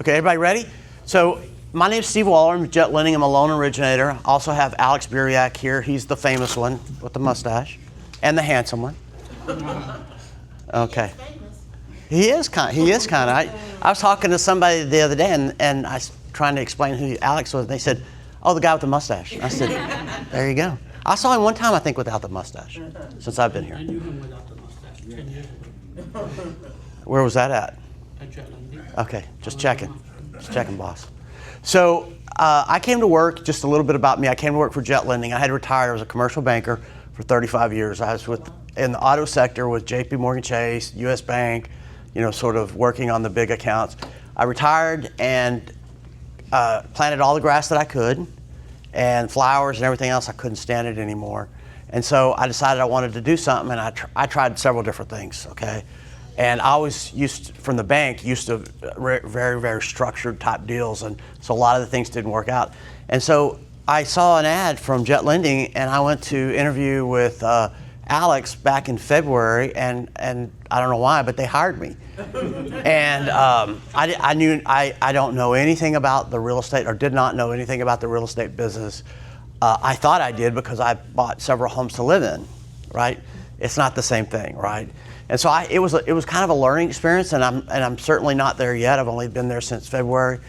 Okay, everybody ready? So my name's Steve Waller. I'm Jet Lending. I'm a loan originator. I also have Alex BRRRR here. He's the famous one with the mustache and the handsome one. Okay. He is kind of. I was talking to somebody the other day, and I was trying to explain who Alex was. And they said, "Oh, the guy with the mustache." I said, "There you go." I saw him one time, I think, without the mustache, since I've been here. I knew him without the mustache 10 years ago. Where was that at? At Jet Lending. Okay, just checking. Just checking, boss. So I came to work, just a little bit about me. I came to work for Jet Lending. I had retired. I was a commercial banker for 35 years. I was in the auto sector with JP Morgan Chase, US Bank, sort of working on the big accounts. I retired and planted all the grass that I could and flowers and everything else. I couldn't stand it anymore. And so I decided I wanted to do something, and I tried several different things, okay? And I always from the bank, used to very, very structured type deals, and so a lot of the things didn't work out. And so I saw an ad from Jet Lending, and I went to interview with Alex back in February, and I don't know why, but they hired me. And I don't know anything about the real estate, or did not know anything about the real estate business. I thought I did because I bought several homes to live in, right? It's not the same thing, right? And so it was kind of a learning experience, and I'm certainly not there yet. I've only been there since February,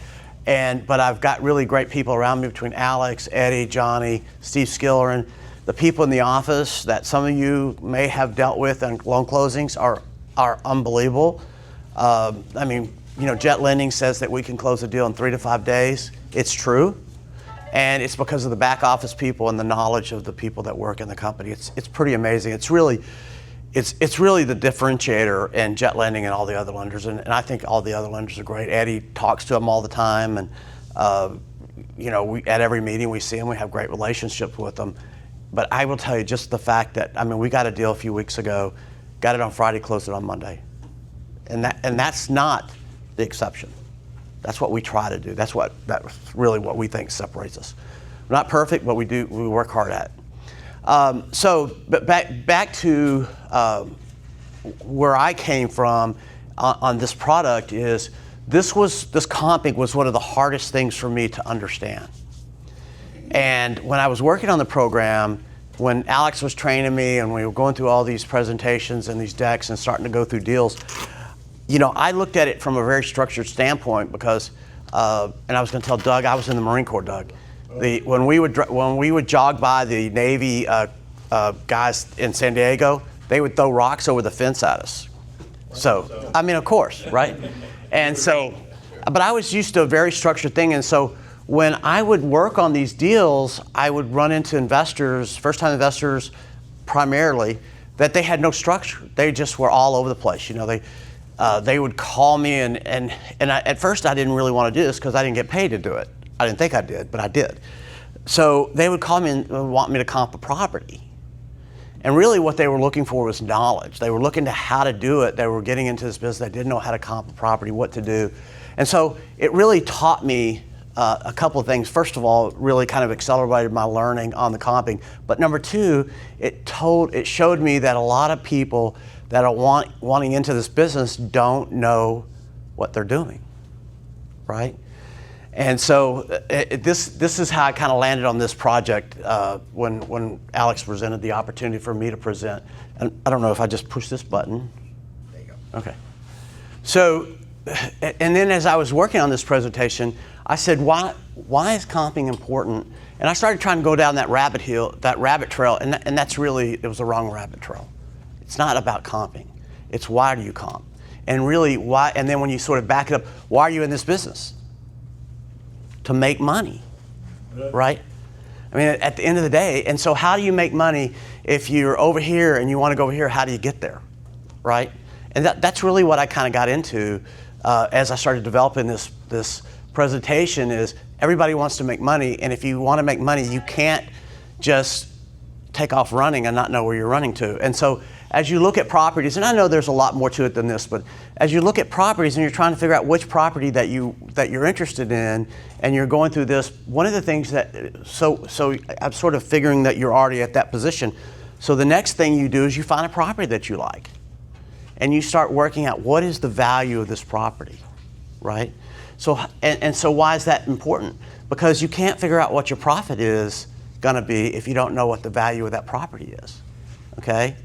but I've got really great people around me between Alex, Eddie, Johnny, Steve Skillerin. The people in the office that some of you may have dealt with on loan closings are unbelievable. Jet Lending says that we can close a deal in 3 to 5 days. It's true, and it's because of the back office people and the knowledge of the people that work in the company. It's pretty amazing. It's really the differentiator in Jet Lending and all the other lenders, and I think all the other lenders are great. Eddie talks to them all the time, and at every meeting we see them, we have great relationships with them. But I will tell you, just the fact that, we got a deal a few weeks ago, got it on Friday, closed it on Monday. And that's not the exception. That's what we try to do. That's really what we think separates us. We're not perfect, but we work hard at it. But back to where I came from on this product is this comping was one of the hardest things for me to understand. And when I was working on the program, when Alex was training me and we were going through all these presentations and these decks and starting to go through deals, I looked at it from a very structured standpoint because, and I was going to tell Doug, I was in the Marine Corps, Doug. When we would jog by the Navy guys in San Diego, they would throw rocks over the fence at us. So, of course, right? And so, but I was used to a very structured thing, and so when I would work on these deals, I would run into investors, first-time investors primarily, that they had no structure. They just were all over the place. They would call me, and at first I didn't really want to do this because I didn't get paid to do it. I didn't think I did, but I did. So they would call me and want me to comp a property. And really what they were looking for was knowledge. They were looking to how to do it. They were getting into this business. They didn't know how to comp a property, what to do. And so it really taught me a couple of things. First of all, it really kind of accelerated my learning on the comping. But number two, it showed me that a lot of people that are wanting into this business don't know what they're doing, right? And so this is how I kind of landed on this project when Alex presented the opportunity for me to present. And I don't know if I just push this button. There you go. Okay. So, and then as I was working on this presentation, I said, why is comping important? And I started trying to go down that rabbit trail, and that's really, it was the wrong rabbit trail. It's not about comping. It's why do you comp? And really why, and then when you sort of back it up, why are you in this business? To make money, right? At the end of the day, and so how do you make money if you're over here and you want to go over here, how do you get there, right? And that's really what I kind of got into as I started developing this presentation is everybody wants to make money, and if you want to make money, you can't just take off running and not know where you're running to. And so as you look at properties, and I know there's a lot more to it than this, but as you look at properties and you're trying to figure out which property that you're interested in, and you're going through this, one of the things so I'm sort of figuring that you're already at that position. So the next thing you do is you find a property that you like, and you start working out what is the value of this property, right? So, and so why is that important? Because you can't figure out what your profit is gonna be if you don't know what the value of that property is, okay?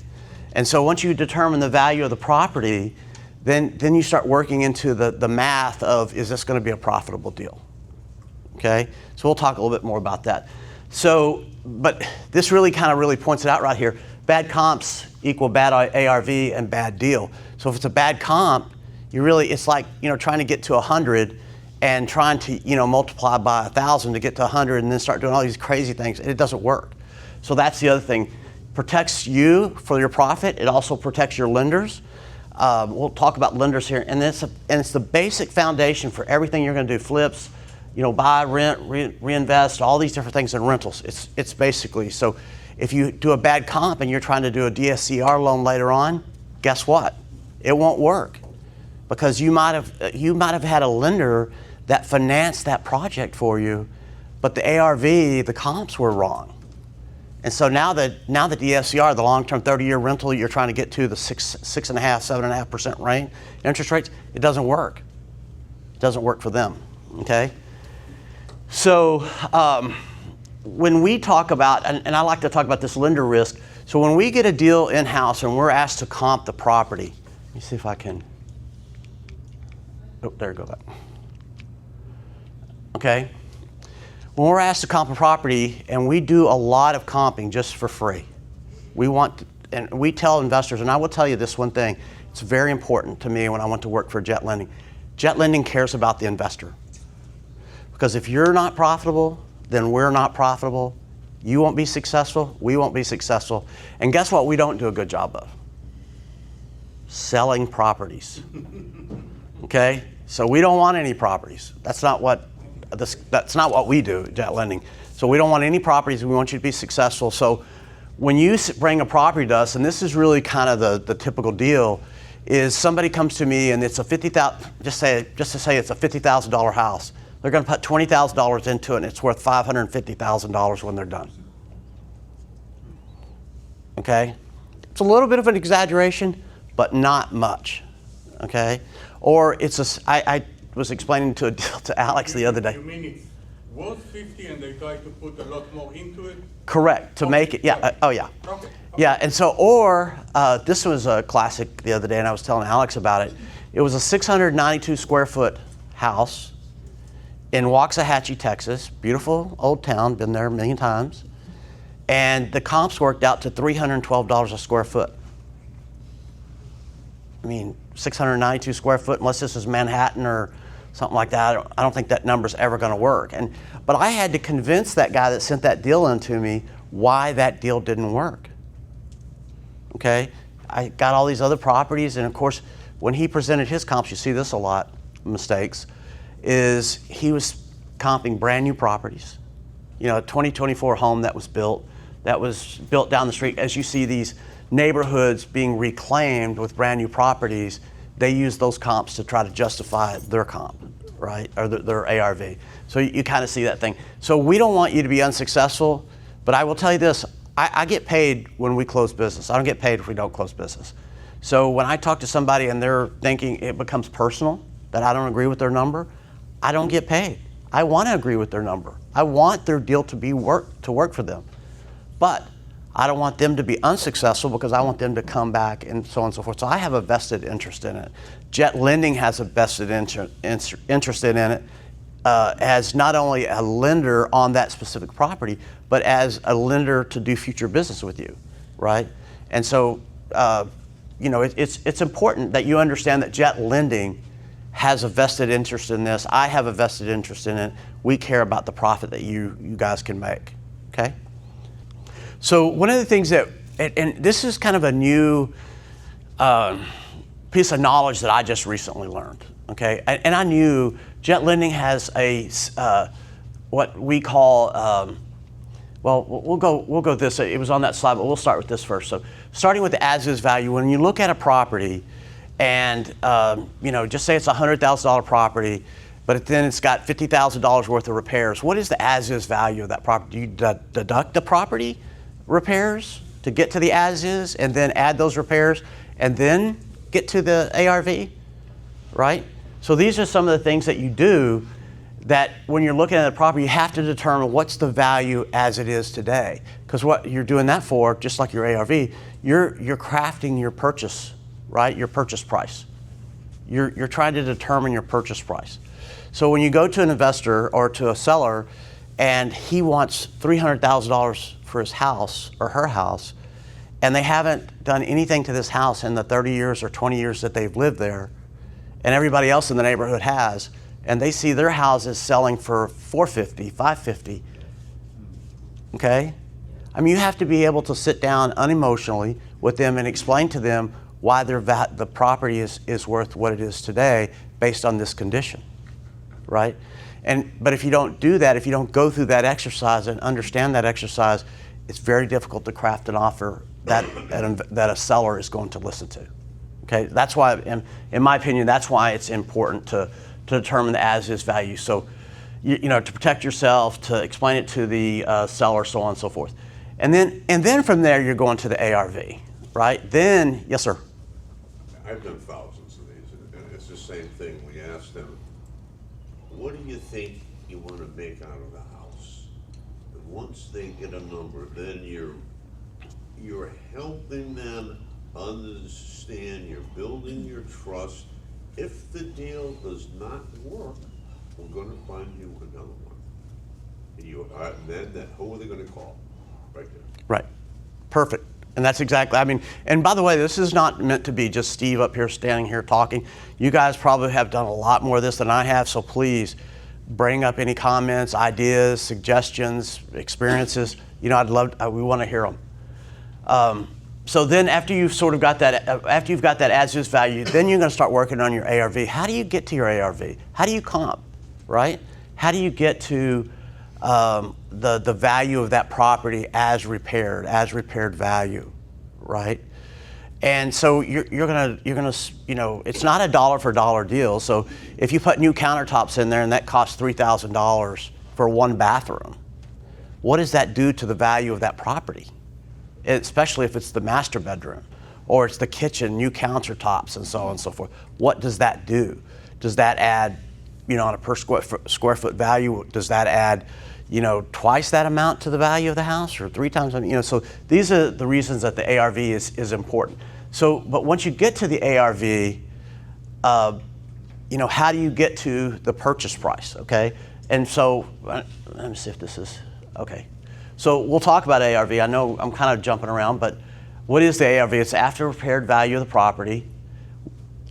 And so once you determine the value of the property, then you start working into the math of, is this gonna be a profitable deal, okay? So we'll talk a little bit more about that. So, but this really kind of really points it out right here. Bad comps equal bad ARV and bad deal. So if it's a bad comp, it's like, trying to get to 100 and trying to, multiply by 1,000 to get to 100 and then start doing all these crazy things. It doesn't work. So that's the other thing. Protects you for your profit. It also protects your lenders. We'll talk about lenders here. And it's the basic foundation for everything you're going to do. Flips, buy, rent, reinvest, all these different things in rentals. It's basically, so if you do a bad comp and you're trying to do a DSCR loan later on, guess what? It won't work, because you might have had a lender that financed that project for you, but the ARV, the comps were wrong. And so now the DSCR, the long-term 30-year rental, you're trying to get to the 6.5%, 7.5% range interest rates, it doesn't work. It doesn't work for them, okay? So when we talk about, and I like to talk about this lender risk, so when we get a deal in-house and we're asked to comp the property, let me see if I can, oh, there you go. Okay. When we're asked to comp a property, and we do a lot of comping just for free, and we tell investors, and I will tell you this one thing, it's very important to me when I went to work for Jet Lending. Jet Lending cares about the investor. Because if you're not profitable, then we're not profitable. You won't be successful, we won't be successful. And guess what we don't do a good job of? Selling properties. Okay? So we don't want any properties. That's not what we do at Jet Lending. So we don't want any properties. We want you to be successful. So when you bring a property to us, and this is really kind of the typical deal, is somebody comes to me and it's a just to say it's a $50,000 house. They're going to put $20,000 into it, and it's worth $550,000 when they're done. Okay, it's a little bit of an exaggeration, but not much. Okay, or I was explaining to Alex the other day. You mean it's worth 50 and they try to put a lot more into it? Correct, to make it, yeah, oh yeah. Okay. Yeah, and so, this was a classic the other day, and I was telling Alex about it. It was a 692 square foot house in Waxahachie, Texas, beautiful old town, been there a million times. And the comps worked out to $312 a square foot. I mean, 692 square foot, unless this is Manhattan or something like that, I don't think that number's ever gonna work. But I had to convince that guy that sent that deal in to me why that deal didn't work. Okay, I got all these other properties, and of course, when he presented his comps, you see this a lot, mistakes, is he was comping brand new properties. A 2024 home that was built down the street. As you see these neighborhoods being reclaimed with brand new properties, they use those comps to try to justify their comp, right? Or their ARV. So you kind of see that thing. So we don't want you to be unsuccessful, but I will tell you this, I get paid when we close business. I don't get paid if we don't close business. So when I talk to somebody and they're thinking it becomes personal, that I don't agree with their number, I don't get paid. I want to agree with their number. I want their deal to work for them. But I don't want them to be unsuccessful, because I want them to come back and so on and so forth. So I have a vested interest in it. Jet Lending has a vested interest in it as not only a lender on that specific property, but as a lender to do future business with you, right? And so, it's important that you understand that Jet Lending has a vested interest in this. I have a vested interest in it. We care about the profit that you guys can make, okay? So one of the things that, and this is kind of a new piece of knowledge that I just recently learned, okay? And I knew Jet Lending has what we call, we'll go this, it was on that slide, but we'll start with this first. So starting with the as-is value, when you look at a property, and just say it's a $100,000 property, but then it's got $50,000 worth of repairs. What is the as-is value of that property? Do you deduct the property repairs to get to the as-is, and then add those repairs, and then get to the ARV, right? So these are some of the things that you do that when you're looking at a property, you have to determine what's the value as it is today. Because what you're doing that for, just like your ARV, you're crafting your purchase, right? Your purchase price. You're trying to determine your purchase price. So when you go to an investor or to a seller and he wants $300,000 for his house or her house, and they haven't done anything to this house in the 30 years or 20 years that they've lived there, and everybody else in the neighborhood has, and they see their houses selling for $450,000, $550,000, okay? I mean, you have to be able to sit down unemotionally with them and explain to them why the property is worth what it is today based on this condition, right? But if you don't do that, if you don't go through that exercise and understand that exercise, it's very difficult to craft an offer that a seller is going to listen to. Okay, that's why, in my opinion, that's why it's important to determine the as-is value. So, you know, to protect yourself, to explain it to the seller, so on and so forth. And then from there, you're going to the ARV, right? Then, yes, sir. I've done thousands of these, and it's the same thing. We ask them, what do you think you want to make out of the house? And once they get a number, then you're helping them understand, you're building your trust. If the deal does not work, we're going to find you another one. And then who are they going to call? Right there. Right. Perfect. And that's exactly, I mean, and by the way, this is not meant to be just Steve up here standing here talking. You guys probably have done a lot more of this than I have, so please bring up any comments, ideas, suggestions, experiences. You know, we want to hear them. So then after you've sort of got that, after you've got that as-is value, then you're going to start working on your ARV. How do you get to your ARV? How do you comp, right? How do you get to the value of that property as repaired value, right? And so you're gonna, you know, it's not a dollar for dollar deal. So if you put new countertops in there and that costs $3,000 for one bathroom, what does that do to the value of that property? Especially if it's the master bedroom or it's the kitchen, new countertops and so on and so forth. What does that do? Does that add, you know, on a per square foot value, does that add, you know, twice that amount to the value of the house or 3 times, you know? So these are the reasons that the ARV is important. So, but once you get to the ARV, you know, how do you get to the purchase price, okay? And so, let me see if this is, okay. So we'll talk about ARV. I know I'm kind of jumping around, but what is the ARV? It's after repaired value of the property.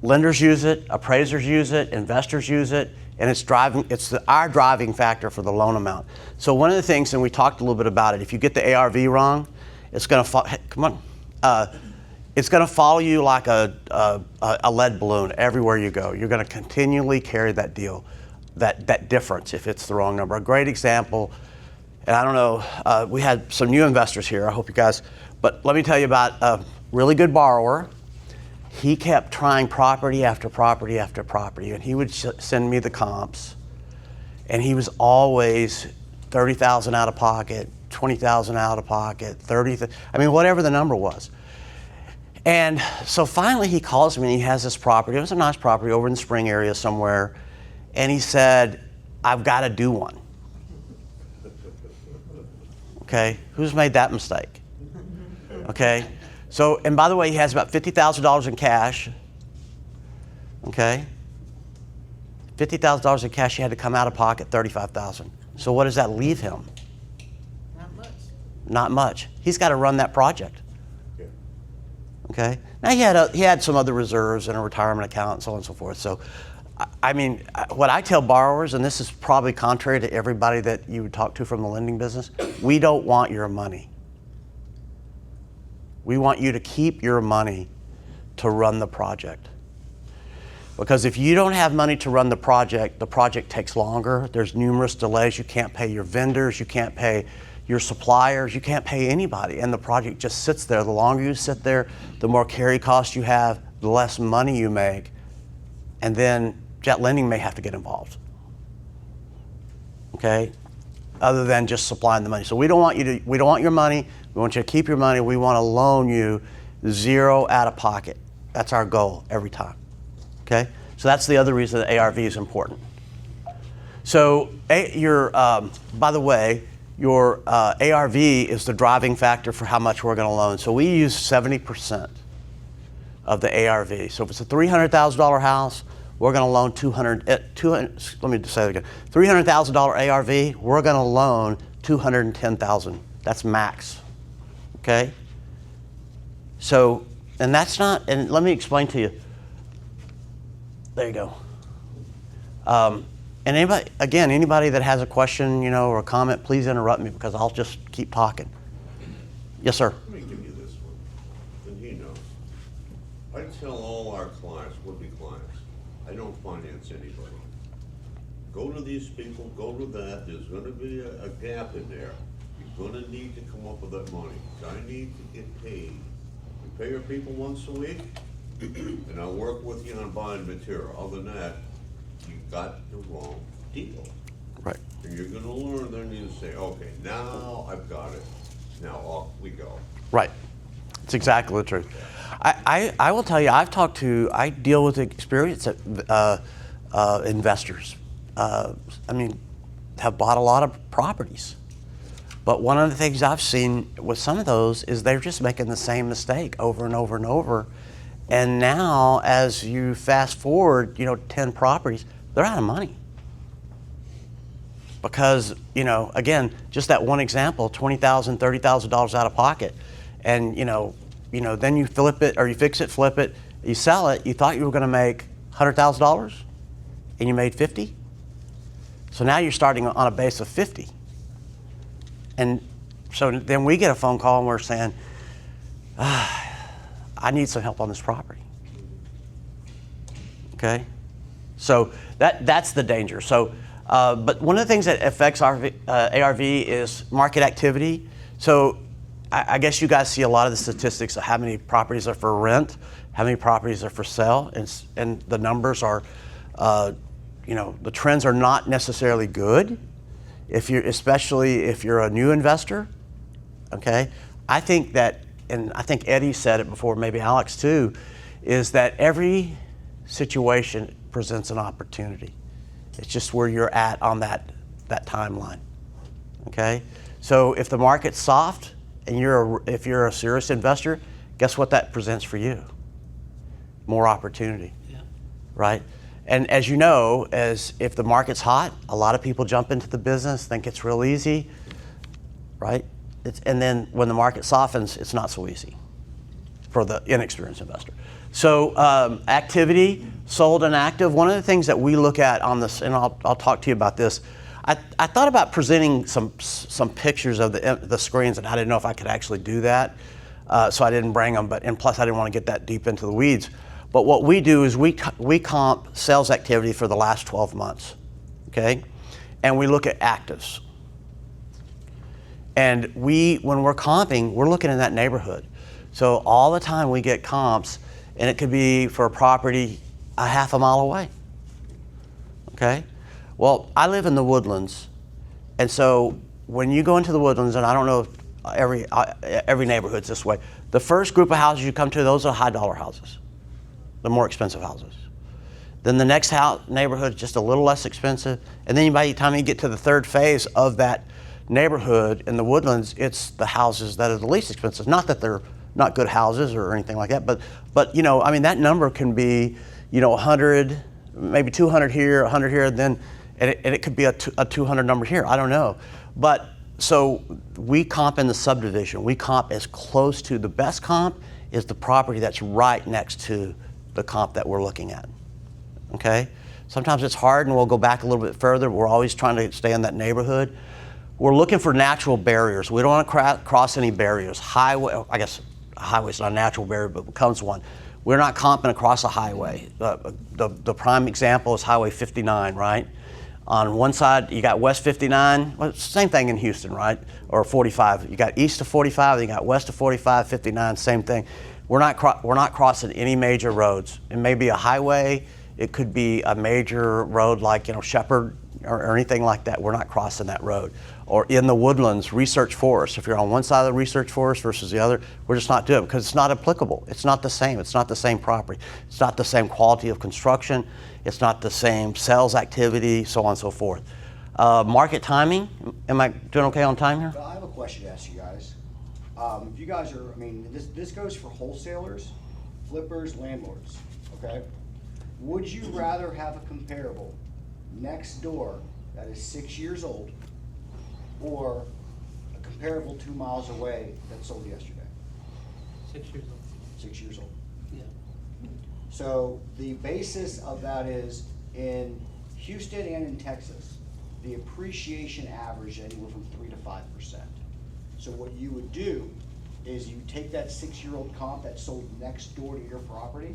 Lenders use it, appraisers use it, investors use it, and it's our driving factor for the loan amount. So one of the things, and we talked a little bit about it, if you get the ARV wrong, it's going to it's going to follow you like a lead balloon everywhere you go. You're going to continually carry that deal, that difference if it's the wrong number. A great example, and I don't know, we had some new investors here. I hope you guys, but let me tell you about a really good borrower. He kept trying property after property after property, and he would send me the comps, and he was always $30,000 out of pocket, $20,000 out of pocket, $30,000, I mean, whatever the number was. And so finally he calls me and he has this property. It was a nice property over in the Spring area somewhere, and he said, I've got to do one. Okay, who's made that mistake? Okay. So, and by the way, he has about $50,000 in cash, okay? $50,000 in cash, he had to come out of pocket $35,000. So what does that leave him? Not much. Not much. He's got to run that project, Yeah. okay? Now he had some other reserves and a retirement account and so on and so forth. So, I mean, what I tell borrowers, and this is probably contrary to everybody that you would talk to from the lending business, we don't want your money. We want you to keep your money to run the project. Because if you don't have money to run the project takes longer. There's numerous delays. You can't pay your vendors, you can't pay your suppliers, you can't pay anybody, and the project just sits there. The longer you sit there, the more carry costs you have, the less money you make, and then Jet Lending may have to get involved, okay? Other than just supplying the money. So we don't want your money. We want you to keep your money. We want to loan you 0 out of pocket. That's our goal every time, okay? So that's the other reason that ARV is important. So by the way, your ARV is the driving factor for how much we're going to loan. So we use 70% of the ARV. So if it's a $300,000 house, we're going to loan let me just say that again. $300,000 ARV, we're going to loan $210,000. That's max. Okay? So, and that's not, and let me explain to you. There you go. And anybody that has a question, or a comment, please interrupt me because I'll just keep talking. Yes, sir. Let me give you this one, and he knows. I tell all our clients, would-be clients, I don't finance anybody. Go to these people, go to that, there's gonna be a gap in there. You're gonna need to come up with that money. I need to get paid. We pay our people once a week, and I'll work with you on buying material. Other than that, you got the wrong deal. Right. And you're gonna learn, then you say, okay, now I've got it. Now off we go. Right. It's exactly the truth. I will tell you, I deal with experienced investors. Have bought a lot of properties. But one of the things I've seen with some of those is they're just making the same mistake over and over and over. And now, as you fast forward, 10 properties, they're out of money. Because, again, just that one example, $20,000, $30,000 out of pocket. And, then you flip it, or you fix it, flip it, you sell it, you thought you were gonna make $100,000, and you made 50. So now you're starting on a base of 50. And so then we get a phone call and we're saying, I need some help on this property. Okay? So that's the danger. So, but one of the things that affects ARV is market activity. So I guess you guys see a lot of the statistics of how many properties are for rent, how many properties are for sale, and the numbers are, the trends are not necessarily good. Especially if you're a new investor, okay? I think that, and I think Eddie said it before, maybe Alex too, is that every situation presents an opportunity. It's just where you're at on that timeline, okay? So if the market's soft and if you're a serious investor, guess what that presents for you? More opportunity, right? And as you know, if the market's hot, a lot of people jump into the business, think it's real easy, right? And then when the market softens, it's not so easy for the inexperienced investor. So activity, sold and active. One of the things that we look at on this, and I'll talk to you about this. I thought about presenting some pictures of the screens, and I didn't know if I could actually do that, so I didn't bring them. And plus, I didn't want to get that deep into the weeds. But what we do is we comp sales activity for the last 12 months, okay? And we look at actives. And when we're comping, we're looking in that neighborhood. So all the time we get comps, and it could be for a property a half a mile away, okay? Well, I live in the Woodlands, and so when you go into the Woodlands, and I don't know if every neighborhood's this way, the first group of houses you come to, those are high dollar houses. The more expensive houses. Then the next neighborhood is just a little less expensive. And then by the time you get to the third phase of that neighborhood in the Woodlands, it's the houses that are the least expensive. Not that they're not good houses or anything like that, but that number can be, 100, maybe 200 here, 100 here, and it could be a 200 number here. I don't know. But so we comp in the subdivision. We comp as close to the best comp is the property that's right next to the comp that we're looking at, okay? Sometimes it's hard and we'll go back a little bit further. We're always trying to stay in that neighborhood. We're looking for natural barriers. We don't want to cross any barriers. Highway, I guess a highway's not a natural barrier, but becomes one. We're not comping across a highway. The prime example is Highway 59, right? On one side, you got West 59, well, same thing in Houston, right? Or 45. You got east of 45, then you got west of 45, 59, same thing. We're not crossing any major roads. It may be a highway. It could be a major road like, Shepherd, or anything like that. We're not crossing that road. Or in the woodlands, research forest. If you're on one side of the research forest versus the other, we're just not doing it because it's not applicable. It's not the same. It's not the same property. It's not the same quality of construction. It's not the same sales activity, so on and so forth. Market timing, am I doing okay on time here? Well, I have a question to ask you guys. If you guys are, this goes for wholesalers, flippers, landlords, okay? Would you rather have a comparable next door that is 6 years old or a comparable 2 miles away that sold yesterday? 6 years old. 6 years old. Yeah. So the basis of that is in Houston and in Texas, the appreciation average anywhere from 3 to 5%. So what you would do is you take that 6-year-old comp that sold next door to your property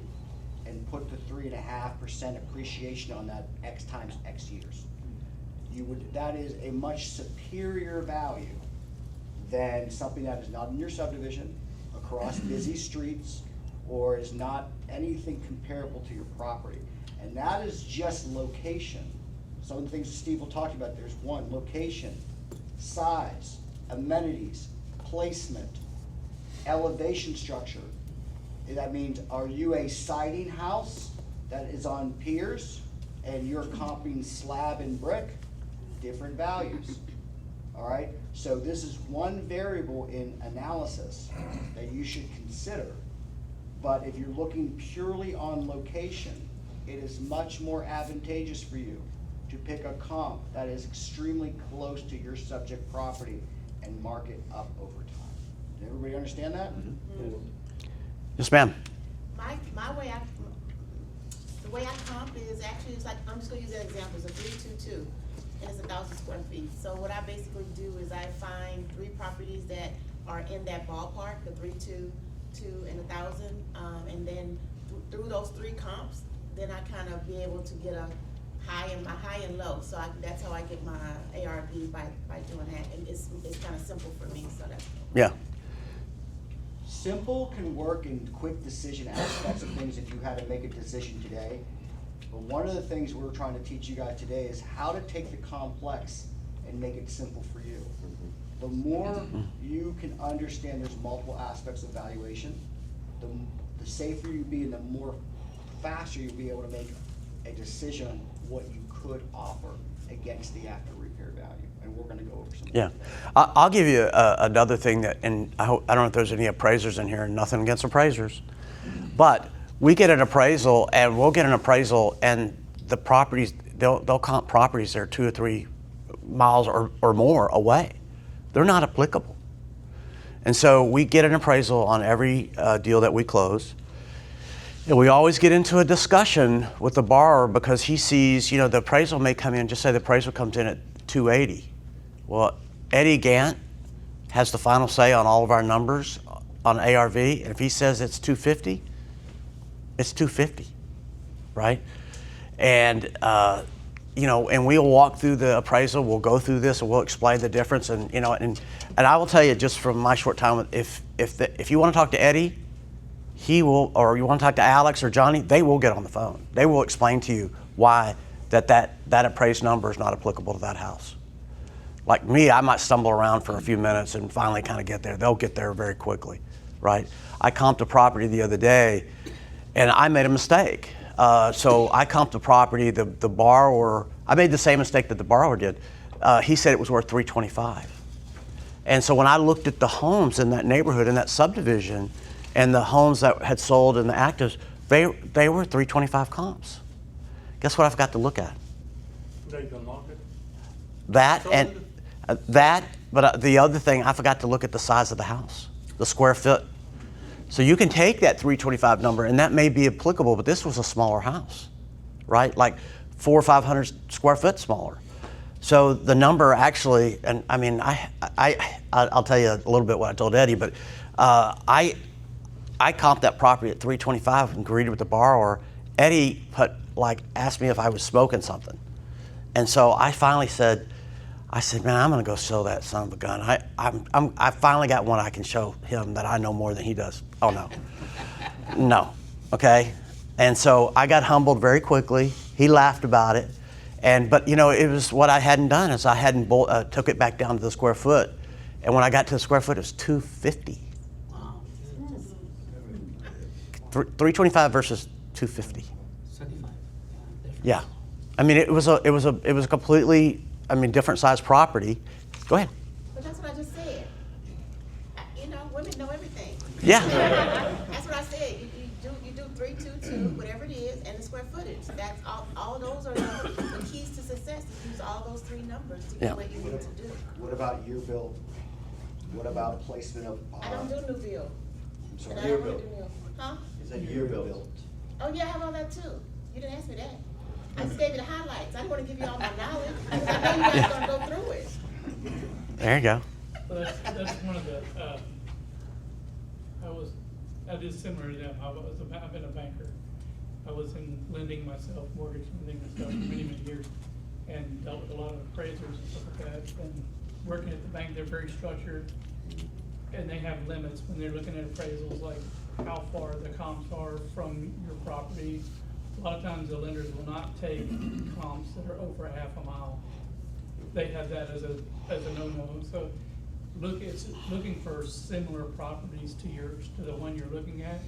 and put the 3.5% appreciation on that X times X years. That is a much superior value than something that is not in your subdivision, across busy streets, or is not anything comparable to your property. And that is just location. Some of the things Steve will talk about, there's one, location, size, amenities, placement, elevation structure. That means, are you a siding house that is on piers and you're comping slab and brick? Different values, all right? So this is one variable in analysis that you should consider. But if you're looking purely on location, it is much more advantageous for you to pick a comp that is extremely close to your subject property and mark it up over time. Does everybody understand that? Yes, ma'am. The way I comp is actually, it's like, I'm just gonna use an example, it's a 322, and it's 1,000 square feet. So what I basically do is I find 3 properties that are in that ballpark, the 322 and 1,000, and then through those 3 comps, then I kind of be able to get a high and low. So that's how I get my ARV by doing that, and it's kind of simple for me. So that's Yeah. Simple can work in quick decision aspects of things if you had to make a decision today. But one of the things we're trying to teach you guys today is how to take the complex and make it simple for you. The more you can understand there's multiple aspects of valuation, the safer you'll be and the more faster you'll be able to make a decision on what you could offer against the after repair value. And we're gonna go over some of Yeah, that. I'll give you another thing that, and I don't know if there's any appraisers in here, nothing against appraisers, but we get an appraisal and we'll get an appraisal and the properties, they'll comp properties that are 2 or 3 miles or more away. They're not applicable. And so we get an appraisal on every deal that we close. And we always get into a discussion with the borrower because he sees, the appraisal may come in, just say the appraisal comes in at 280. Well, Eddie Gant has the final say on all of our numbers on ARV. And if he says it's 250, it's 250, right? And, and we'll walk through the appraisal, we'll go through this and we'll explain the difference. And, and I will tell you just from my short time, if you want to talk to Eddie, he will, or you want to talk to Alex or Johnny, they will get on the phone. They will explain to you why that appraised number is not applicable to that house. Like me, I might stumble around for a few minutes and finally kind of get there. They'll get there very quickly, right? I comped a property the other day and I made a mistake. So I comped the property, the borrower, I made the same mistake that the borrower did. He said it was worth $325. And so when I looked at the homes in that neighborhood, in that subdivision, and the homes that had sold in the actives, they were $325 comps. Guess what I forgot to look at? Vacant market. That and but the other thing, I forgot to look at the size of the house, the square foot. So you can take that 325 number and that may be applicable, but this was a smaller house, right? Like 400 or 500 square foot smaller. So the number actually, and I mean, I'll tell you a little bit what I told Eddie, but I comped that property at 325 and agreed with the borrower. Eddie asked me if I was smoking something. And so I finally said, man, I'm gonna go sell that son of a gun. I finally got one I can show him that I know more than he does. Oh no, no, okay. And so I got humbled very quickly. He laughed about it. But you know, it was what I hadn't done is I hadn't took it back down to the square foot. And when I got to the square foot, it was $250. Wow. 325 versus 250. 75. Difference. Yeah. I mean, it was a completely, I mean, different size property. Go ahead. But that's what I just said. You know, women know everything. Yeah. That's what I said. You do 322, whatever it is, and the square footage. That's all those are the keys to success. Is use all those three numbers to Yeah. get what you need to do. What about year build? What about placement of? I don't do new build. I'm And sorry. I don't really do new. Huh? Is that year build? Oh yeah, I have all that too. You didn't ask me that. I just gave you the highlights. I didn't want to give you all my knowledge. Because I know you guys are gonna go through it. There you go. So that's one of the, I did similar to them. I've been a banker. I was in lending myself, mortgage lending and stuff for many, many years, and dealt with a lot of appraisers and stuff like that. And working at the bank, they're very structured, and they have limits when they're looking at appraisals, like how far the comps are from your property. A lot of times the lenders will not take comps that are over half a mile. They have that as a no-no. So it's looking for similar properties to yours, to the one you're looking at.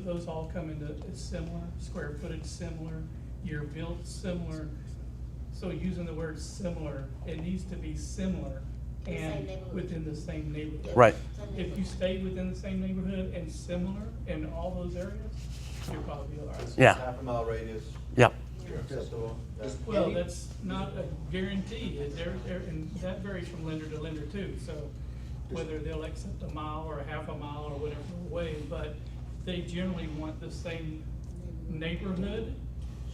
Those all come into, it's similar, square footage similar, year built similar. So using the word similar, it needs to be similar In the same and neighborhood. within the same neighborhood. Right. If you stay within the same neighborhood and similar in all those areas, you'll probably be all right. Yeah. Half a mile radius, Yep. acceptable. Well, that's not a guarantee, and that varies from lender to lender too, so whether they'll accept a mile or a half a mile or whatever way, but they generally want the same neighborhood.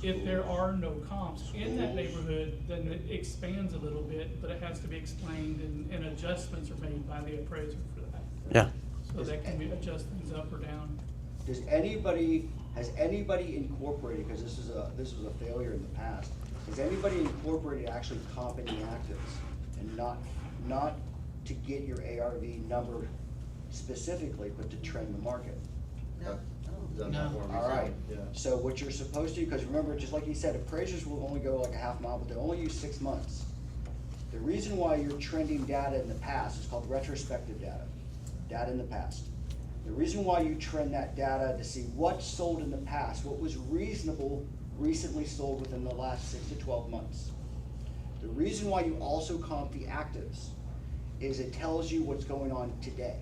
If there are no comps in that neighborhood, then it expands a little bit, but it has to be explained and adjustments are made by the appraiser for that. Yeah. So that can be adjust things up or down. Has anybody incorporated, because this was a failure in the past, has anybody incorporated actually comping the actives and not to get your ARV number specifically, but to trend the market? No. Done that for me, All right, yeah. so what you're supposed to, because remember, just like you said, appraisers will only go like a half mile, but they only use 6 months. The reason why you're trending data in the past is called retrospective data in the past. The reason why you trend that data to see what sold in the past, what was reasonable, recently sold within the last 6 to 12 months. The reason why you also comp the actives is it tells you what's going on today.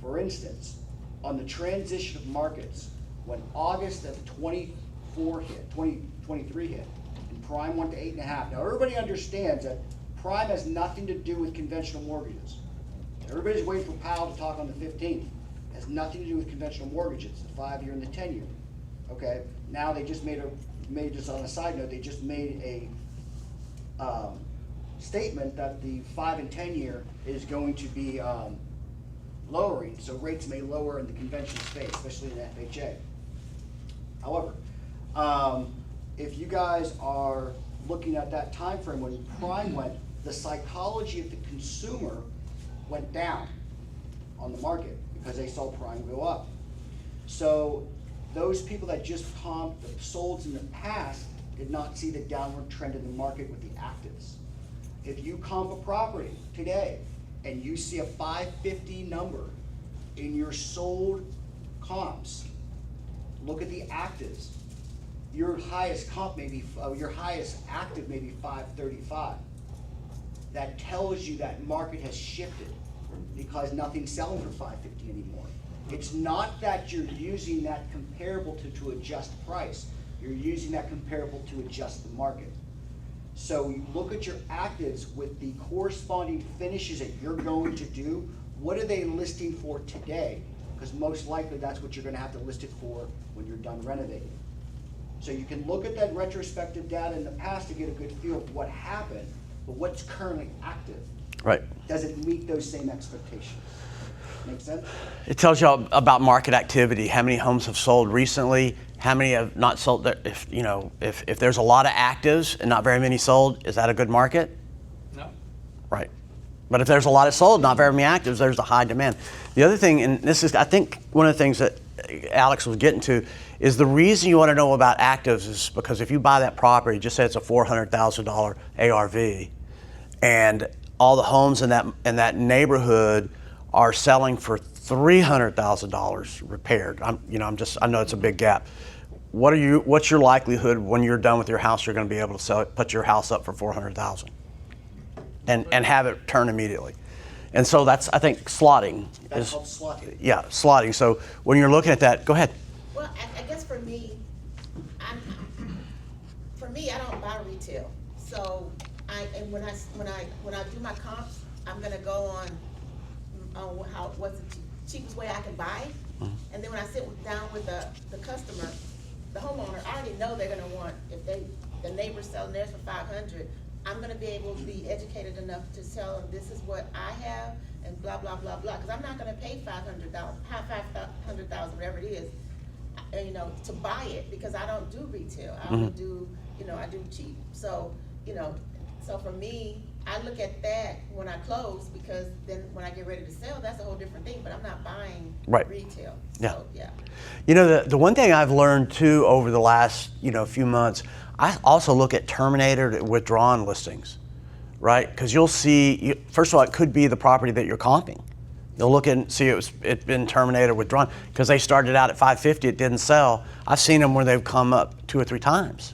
For instance, on the transition of markets, when August of 2023 hit, and prime went to 8.5. Now everybody understands that prime has nothing to do with conventional mortgages. Everybody's waiting for Powell to talk on the 15th. It has nothing to do with conventional mortgages, the 5-year and the 10-year. Okay, now they just made just on a side note, they just made a statement that the 5 and 10-year is going to be lowering, so rates may lower in the conventional space, especially in FHA. However, if you guys are looking at that time frame when prime went, the psychology of the consumer went down on the market because they saw prime go up. So those people that just comped the solds in the past did not see the downward trend in the market with the actives. If you comp a property today and you see a 550 number in your sold comps, look at the actives. Your highest comp may be, your highest active may be 535. That tells you that market has shifted because nothing's selling for 550 anymore. It's not that you're using that comparable to adjust price. You're using that comparable to adjust the market. So you look at your actives with the corresponding finishes that you're going to do. What are they listing for today? Because most likely that's what you're going to have to list it for when you're done renovating. So you can look at that retrospective data in the past to get a good feel of what happened, but what's currently active. Right. Does it meet those same expectations? Make sense? It tells you about market activity, how many homes have sold recently, how many have not sold. If there's a lot of actives and not very many sold, is that a good market? No. Right. But if there's a lot of sold, not very many actives, there's a high demand. The other thing, and this is, I think, one of the things that Alex was getting to, is the reason you want to know about actives is because if you buy that property, just say it's a $400,000 ARV, and all the homes in that neighborhood are selling for $300,000 repaired. I know it's a big gap. What's your likelihood when you're done with your house, you're going to be able to put your house up for $400,000 and have it turn immediately? And so that's, I think, slotting. That's called slotting. Yeah, slotting. So when you're looking at that, go ahead. Well, I guess for me, I don't buy retail. So when I do my comps, I'm gonna go on what's the cheapest way I can buy. And then when I sit down with the customer, the homeowner, I already know they're gonna want, if the neighbor's selling theirs for 500, I'm gonna be able to be educated enough to tell them this is what I have and blah, blah, blah, blah. Cause I'm not gonna pay $500,000, whatever it is, to buy it, because I don't do retail. I only do, I do cheap. So, so for me, I look at that when I close, because then when I get ready to sell, that's a whole different thing, but I'm not buying retail. Yeah. So, yeah. The one thing I've learned too over the last, few months, I also look at terminated, withdrawn listings, right? Because you'll see, first of all, it could be the property that you're comping. You'll look and see it's been terminated, withdrawn, because they started out at 550, it didn't sell. I've seen them where they've come up 2 or 3 times.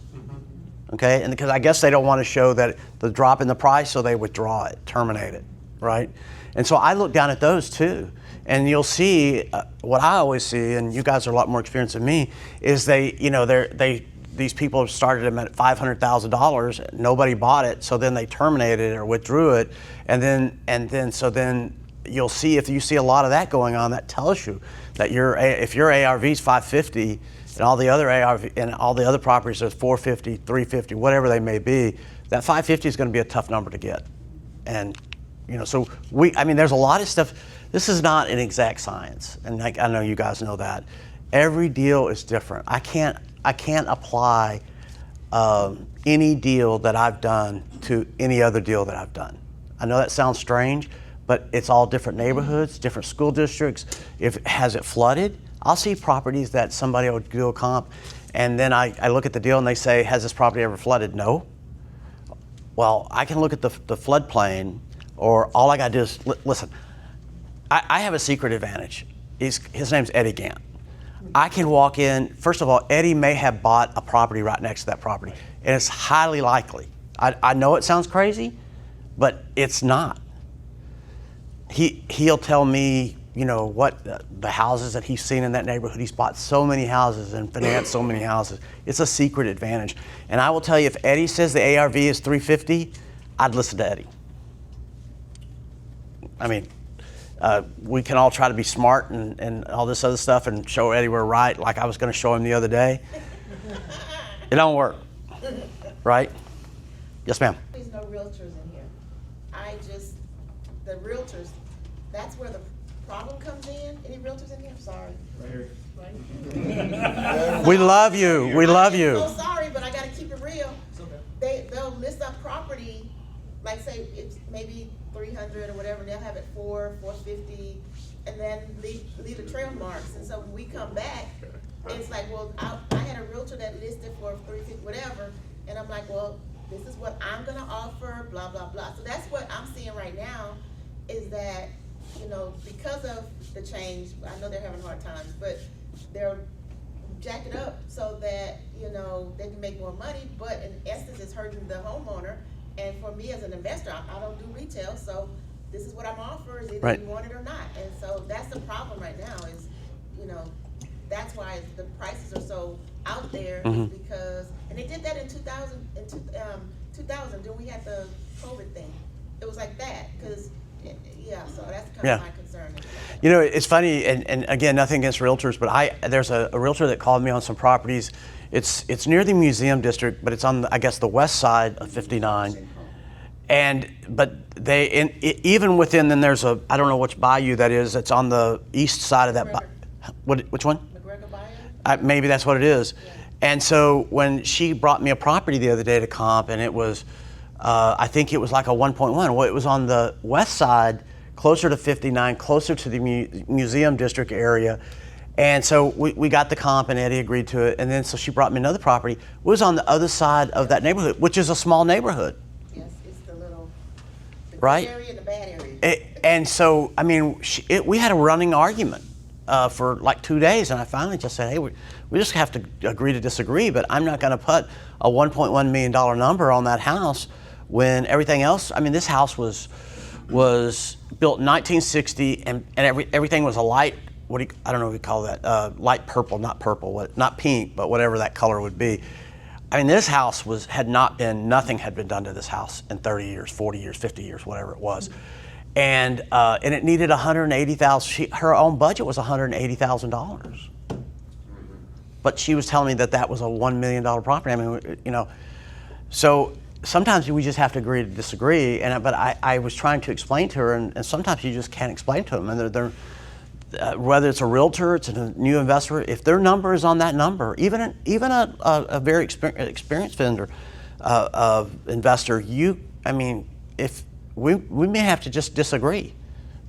Okay, and because I guess they don't want to show that the drop in the price, so they withdraw it, terminate it, right? And so I look down at those too, and you'll see what I always see, and you guys are a lot more experienced than me, is these people have started them at $500,000, nobody bought it, so then they terminated it or withdrew it, and then you'll see, if you see a lot of that going on, that tells you that if your ARV is 550 and all the other ARV and all the other properties are 450, 350, whatever they may be, that 550 is going to be a tough number to get. And so there's a lot of stuff. This is not an exact science, and I know you guys know that. Every deal is different. I can't apply any deal that I've done to any other deal that I've done. I know that sounds strange, but it's all different neighborhoods, different school districts. Has it flooded? I'll see properties that somebody would do a comp, and then I look at the deal and they say, has this property ever flooded? No. Well, I can look at the floodplain, or all I gotta do is, listen, I have a secret advantage. His name's Eddie Gant. I can walk in, first of all, Eddie may have bought a property right next to that property, and it's highly likely. I know it sounds crazy, but it's not. He'll tell me, what the houses that he's seen in that neighborhood. He's bought so many houses and financed so many houses. It's a secret advantage. And I will tell you, if Eddie says the ARV is 350, I'd listen to Eddie. We can all try to be smart and all this other stuff and show Eddie we're right, like I was going to show him the other day. It don't work, right? Yes, ma'am. There's no realtors in here. The realtors, that's where the problem comes in. Any realtors in here? I'm sorry. Right here. Right? We love you. We love I'm you. so sorry, but I gotta keep it real. It's okay. They'll list up property, like say it's maybe 300 or whatever, and they'll have it 450, and then leave the trail marks. And so when we come back, it's like, well, I had a realtor that listed for 350, whatever, and I'm like, well, this is what I'm gonna offer, blah, blah, blah. So that's what I'm seeing right now, is that, because of the change, I know they're having hard times, but they're jack it up so that, they can make more money, but in essence, it's hurting the homeowner. And for me as an investor, I don't do retail, so this is what I'm offering, either Right. you want it or not. And so that's the problem right now is, that's why the prices are so out there, is because, and they did that in 2000, then we had the COVID thing. It was like that, because, so that's kind of my concern. It's funny, and again, nothing against realtors, but there's a realtor that called me on some properties. It's near the museum district, but it's on, the west side of 59. But even within, then there's I don't know which bayou that is. It's on the east side of that. Which one? McGregor Bayou? Maybe that's what it is. Yeah. And so when she brought me a property the other day to comp, and it was, I think it was like a 1.1. Well, it was on the west side, closer to 59, closer to the museum district area. And so we got the comp, and Eddie agreed to it. And then so she brought me another property. It was on the other side of that neighborhood, which is a small neighborhood, Yes, it's the little, the right? good area, the bad area. And so, I mean, we had a running argument for like 2 days, and I finally just said, hey, we just have to agree to disagree, but I'm not going to put a $1.1 million number on that house when everything else, I mean, this house was built in 1960, and everything was a light, I don't know what you call that, light purple, not pink, but whatever that color would be. I mean, this house nothing had been done to this house in 30 years, 40 years, 50 years, whatever it was. And it needed $180,000. Her own budget was $180,000. But she was telling me that was a $1 million property. I mean, you know, so sometimes we just have to agree to disagree. But I was trying to explain to her, and sometimes you just can't explain to them. And they're whether it's a realtor, it's a new investor, if their number is on that number, even a very experienced vendor, investor, if we may have to just disagree,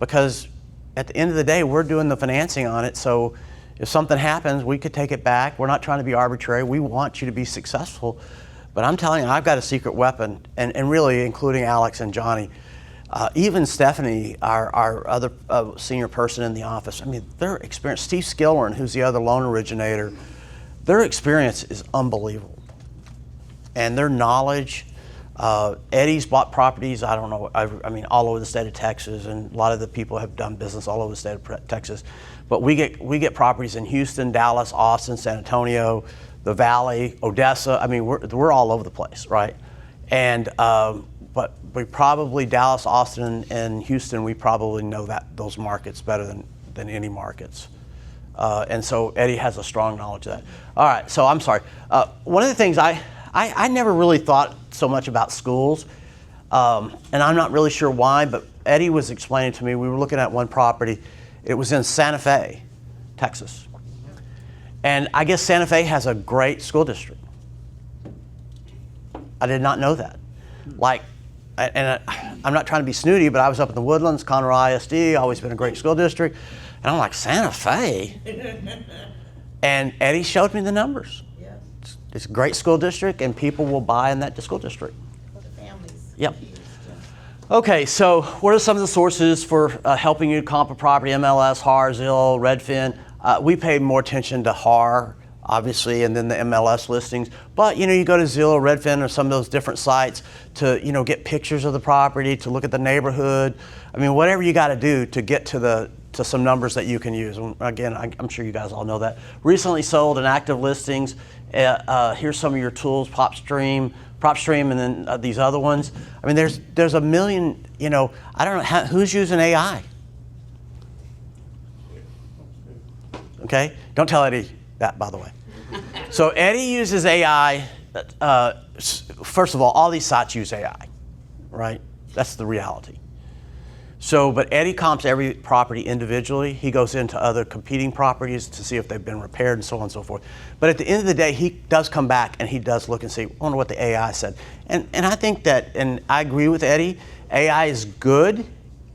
because at the end of the day, we're doing the financing on it. So if something happens, we could take it back. We're not trying to be arbitrary. We want you to be successful. But I'm telling you, I've got a secret weapon, and really including Alex and Johnny. Even Stephanie, our other senior person in the office, I mean, their experience, Steve Skillern, who's the other loan originator, their experience is unbelievable. And their knowledge, Eddie's bought properties, I don't know, I mean, all over the state of Texas, and a lot of the people have done business all over the state of Texas. But we get properties in Houston, Dallas, Austin, San Antonio, the Valley, Odessa. I mean, we're all over the place, right? And but we probably, Dallas, Austin, and Houston, we probably know those markets better than any markets. And so Eddie has a strong knowledge of that. All right, so I'm sorry. One of the things I never really thought so much about schools, and I'm not really sure why, but Eddie was explaining to me, we were looking at one property. It was in Santa Fe, Texas. And I guess Santa Fe has a great school district. I did not know that. I'm not trying to be snooty, but I was up in the Woodlands, Conroe ISD, always been a great school district. And I'm like, Santa Fe? And Eddie showed me the numbers. Yes, It's a great school district, and people will buy in that school district. for the families. Yep. Okay, so what are some of the sources for helping you comp a property? MLS, HAR, Zillow, Redfin. We pay more attention to HAR, obviously, and then the MLS listings. But you go to Zillow, Redfin, or some of those different sites to get pictures of the property, to look at the neighborhood. I mean, whatever you got to do to get to some numbers that you can use. And again, I'm sure you guys all know that. Recently sold and active listings. Here's some of your tools: PropStream, and then these other ones. I mean, there's a million. I don't know who's using AI. Okay, don't tell Eddie that, by the way. So Eddie uses AI. First of all these sites use AI, right? That's the reality. So, but Eddie comps every property individually. He goes into other competing properties to see if they've been repaired and so on and so forth. But at the end of the day, he does come back and he does look and see, I wonder what the AI said. And I think that, and I agree with Eddie, AI is good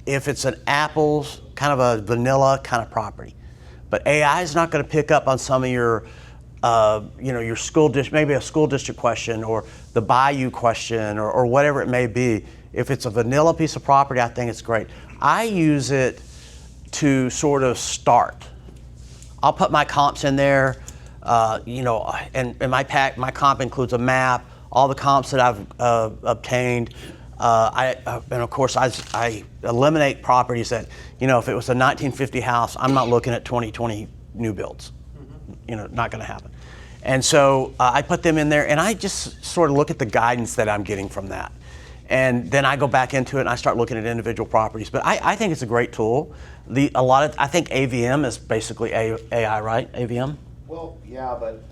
if it's an apples, kind of a vanilla kind of property. But AI is not going to pick up on some of your, your school district, maybe a school district question or the Bayou question or whatever it may be. If it's a vanilla piece of property, I think it's great. I use it to sort of start. I'll put my comps in there, and my comp includes a map, all the comps that I've obtained. And of course, I eliminate properties that, if it was a 1950 house, I'm not looking at 2020 new builds. Not going to happen. And so I put them in there, and I just sort of look at the guidance that I'm getting from that. And then I go back into it and I start looking at individual properties. But I think it's a great tool. I think AVM is basically AI, right? AVM? Well, yeah, but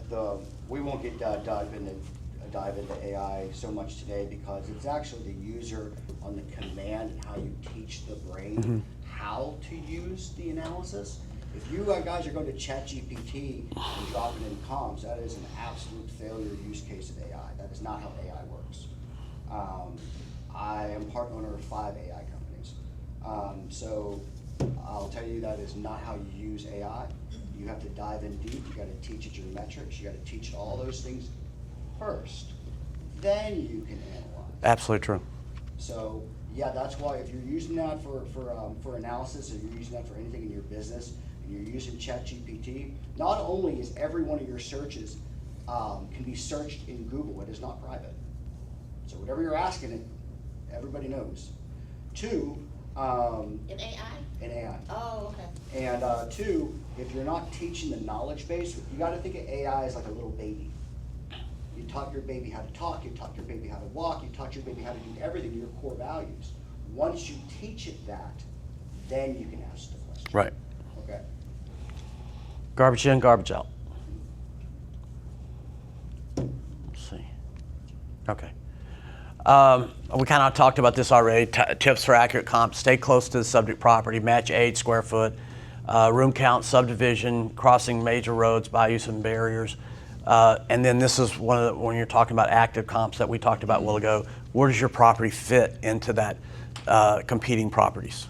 we won't get dive into AI so much today because it's actually the user on the command and how you teach the brain how to use the analysis. If you guys are going to ChatGPT and drop it in comms, that is an absolute failure use case of AI. That is not how AI works. I am part owner of 5 AI companies. So I'll tell you that is not how you use AI. You have to dive in deep, you gotta teach it your metrics, you gotta teach it all those things first. Then you can analyze. Absolutely true. So, yeah, that's why if you're using that for analysis, or you're using that for anything in your business, and you're using ChatGPT, not only is every one of your searches can be searched in Google, it is not private. So whatever you're asking it, everybody knows. Two, In AI? in AI. Oh, okay. And two, if you're not teaching the knowledge base, you gotta think of AI as like a little baby. You taught your baby how to talk, you taught your baby how to walk, you taught your baby how to do everything, your core values. Once you teach it that, then you can ask the question. Right. Okay. Garbage in, garbage out. Let's see. Okay. We kind of talked about this already. Tips for accurate comp: stay close to the subject property, match age, square foot, room count, subdivision, crossing major roads, bayous and barriers. And then this is one of the, when you're talking about active comps that we talked about a while ago, where does your property fit into that competing properties?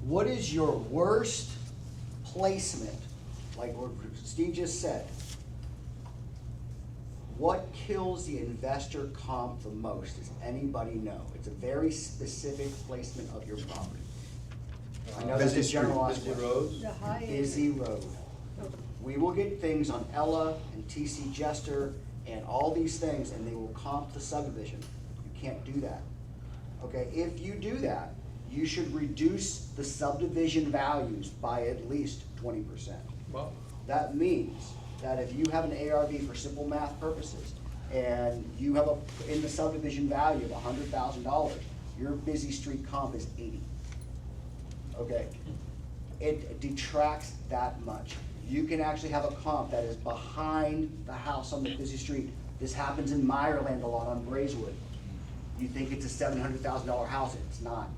What is your worst placement? Like what Steve just said. What kills the investor comp the most? Does anybody know? It's a very specific placement of your property. I know that's a generalized Busy question. roads? The high end. Busy road. We will get things on Ella and TC Jester and all these things, and they will comp the subdivision. You can't do that. Okay, if you do that, you should reduce the subdivision values by at least 20%. Well, That means that if you have an ARV for simple math purposes, and you have in the subdivision value of $100,000, your busy street comp is 80. Okay, it detracts that much. You can actually have a comp that is behind the house on the busy street. This happens in Meyerland a lot on Braeswood. You think it's a $700,000 house, it's not.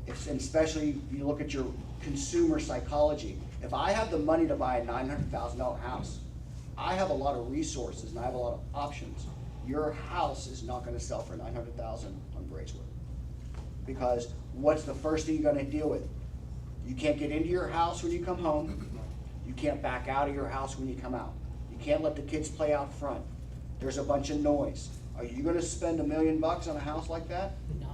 And especially if you look at your consumer psychology. If I have the money to buy a $900,000 house, I have a lot of resources and I have a lot of options. Your house is not gonna sell for $900,000 on Braeswood. Because what's the first thing you're gonna deal with? You can't get into your house when you come home. You can't back out of your house when you come out. You can't let the kids play out front. There's a bunch of noise. Are you gonna spend $1 million on a house like that? No.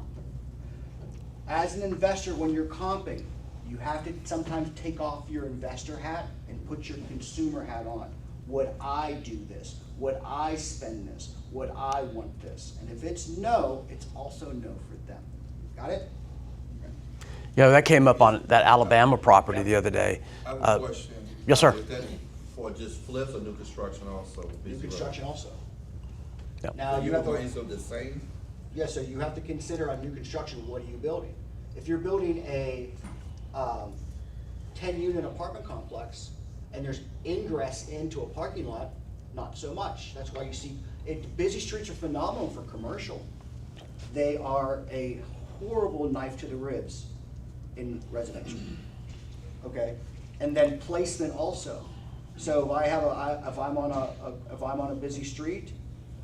As an investor, when you're comping, you have to sometimes take off your investor hat and put your consumer hat on. Would I do this? Would I spend this? Would I want this? And if it's no, it's also no for them. Got it? Yeah, that came up on that Alabama property the other day. I have a question. Yes, sir. Is that for just flips or new construction also? New Busy construction road? also. Yep. Now, So you you have have to. range of the same? Yeah, so you have to consider on new construction, what are you building? If you're building a 10-unit apartment complex and there's ingress into a parking lot, not so much. That's why you see, busy streets are phenomenal for commercial. They are a horrible knife to the ribs in residential, okay? And then placement also. So if I have if I'm on a busy street,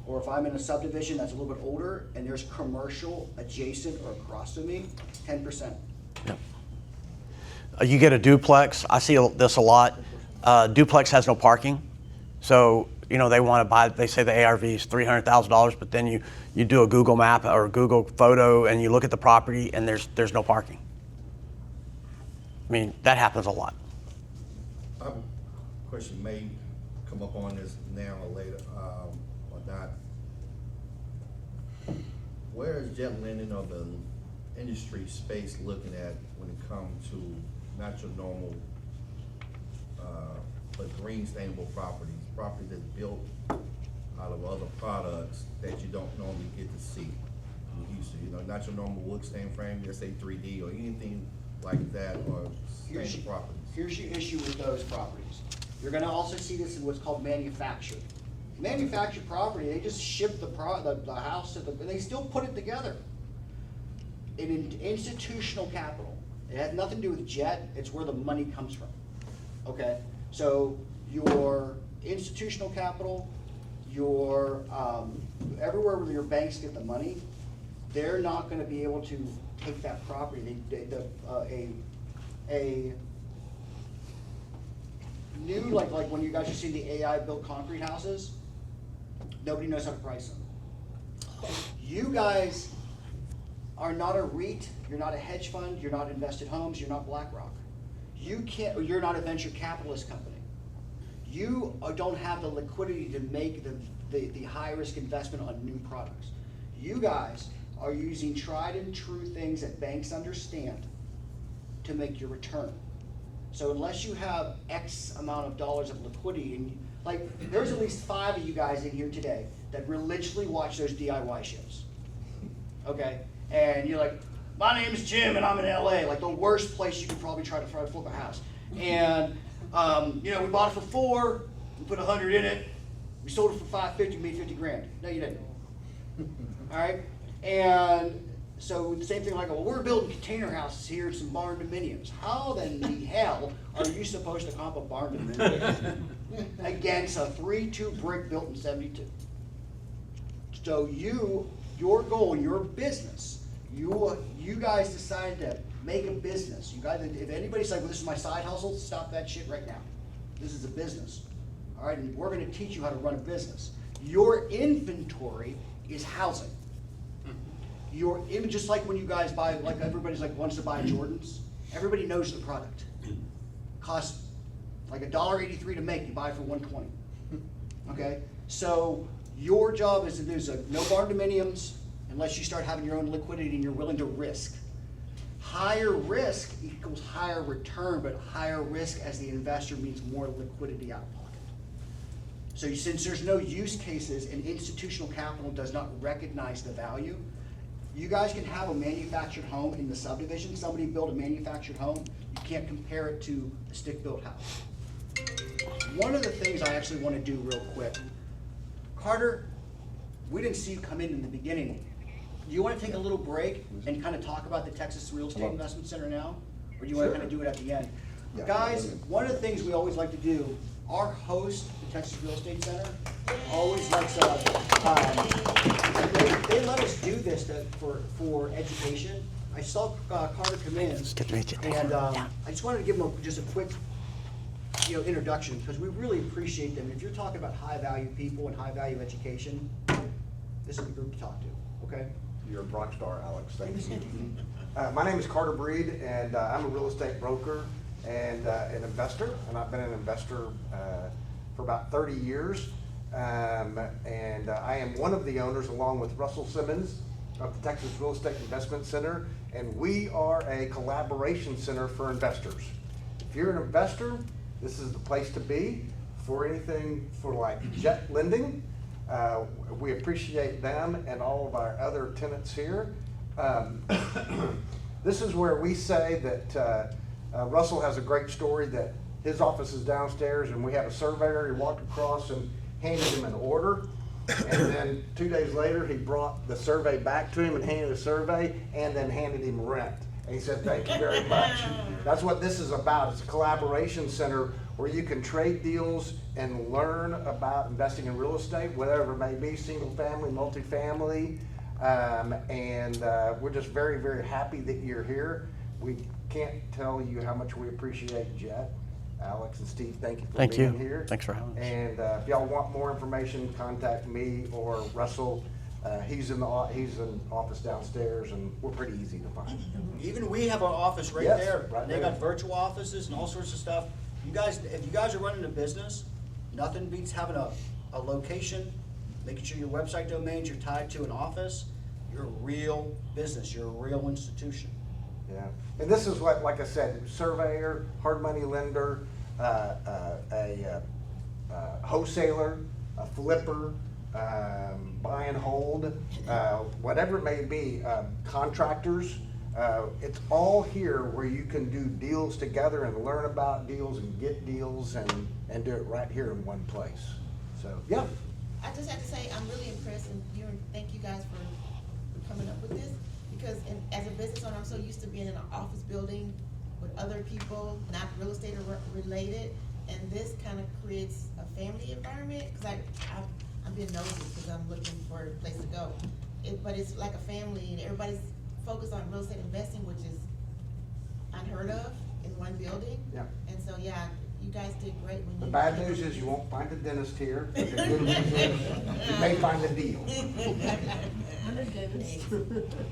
or if I'm in a subdivision that's a little bit older and there's commercial adjacent or across to me, 10%. Yep. You get a duplex. I see this a lot. Duplex has no parking. So, you know, they want to buy, they say the ARV is $300,000, but then you do a Google map or a Google photo and you look at the property and there's no parking. I mean, that happens a lot. I have a question, may come up on this now or later, or not. Where is jet landing of the industry space looking at when it comes to not your normal, but green sustainable properties, properties that's built out of other products that you don't normally get to see in Houston, you know, not your normal wood stain frame, let's say 3D or anything like that, or sustainable properties. Here's your issue with those properties. You're gonna also see this in what's called manufactured. Manufactured property, they just ship the house to they still put it together. In institutional capital, it has nothing to do with jet, it's where the money comes from, okay? So your institutional capital, your, everywhere where your banks get the money, they're not gonna be able to take that property, new, like when you guys are seeing the AI built concrete houses, nobody knows how to price them. You guys are not a REIT, you're not a hedge fund, you're not Invested Homes, you're not BlackRock. You're not a venture capitalist company. You don't have the liquidity to make the high risk investment on new products. You guys are using tried and true things that banks understand to make your return. So unless you have X amount of dollars of liquidity, and like there's at least 5 of you guys in here today that religiously watch those DIY shows. Okay? And you're like, my name is Jim and I'm in LA, like the worst place you could probably try to flip a house. And you know, we bought it for 4, we put 100 in it, we sold it for 550, made 50 grand. No, you didn't. All right? And so the same thing, like, well, we're building container houses here and some barn dominiums. How in the hell are you supposed to comp a barn dominium against a 3-2 brick built in 72? So your goal, your business, you guys decided to make a business. You guys, if anybody's like, well, this is my side hustle, stop that shit right now. This is a business. All right, and we're gonna teach you how to run a business. Your inventory is housing. Just like when you guys buy, like everybody's like wants to buy Jordans, everybody knows the product. Costs like $1.83 to make, you buy it for $1.20. Okay? So your job is to do no barn dominiums unless you start having your own liquidity and you're willing to risk. Higher risk equals higher return, but higher risk as the investor means more liquidity out of pocket. So since there's no use cases and institutional capital does not recognize the value, you guys can have a manufactured home in the subdivision. Somebody built a manufactured home. You can't compare it to a stick-built house. One of the things I actually want to do real quick, Carter, we didn't see you come in the beginning. Do you want to take a little break and kind of talk about the Texas Real Estate Investment Center now? Or do you want to kind of do it at the end? Yeah. Guys, one of the things we always like to do, our host, the Texas Real Estate Center, always likes they let us do this for education. I saw Carter come in, and I just wanted to give him just a quick introduction, because we really appreciate them. If you're talking about high value people and high value education, this is the group to talk to, okay? You're a rock star, Alex. Thank you. My name is Carter Breed, and I'm a real estate broker and an investor, and I've been an investor for about 30 years. And I am one of the owners, along with Russell Simmons, of the Texas Real Estate Investment Center, and we are a collaboration center for investors. If you're an investor, this is the place to be for anything for like jet lending. We appreciate them and all of our other tenants here. This is where we say that Russell has a great story that his office is downstairs, and we had a surveyor. He walked across and handed him an order, and then 2 days later he brought the survey back to him and handed a survey, and then handed him rent. And he said, thank you very much. That's what this is about. It's a collaboration center where you can trade deals and learn about investing in real estate, whatever it may be, single family, multifamily, and we're just very, very happy that you're here. We can't tell you how much we appreciate Jet. Alex and Steve, thank you for being here. Thanks for having us. And if y'all want more information, contact me or Russell. He's in office downstairs, and we're pretty easy to find. Even we have our office right Yes, there. right They there. got virtual offices and all sorts of stuff. You guys, if you guys are running a business, nothing beats having a location, making sure your website domains are tied to an office. You're a real business. You're a real institution. Yeah, and this is what, like I said, surveyor, hard money lender, a wholesaler, a flipper, buy and hold, whatever it may be, contractors. It's all here where you can do deals together and learn about deals and get deals and do it right here in one place. So, yeah. I just have to say, I'm really impressed, and thank you guys for coming up with this, because as a business owner, I'm so used to being in an office building with other people, not real estate related, and this kind of creates a family environment, because I'm being nosy, because I'm looking for a place to go. But it's like a family, and everybody's focused on real estate investing, which is unheard of in one building. Yeah. And so, yeah, You guys did great when you. The bad news is you won't find a dentist here, but the good news is you may find a deal.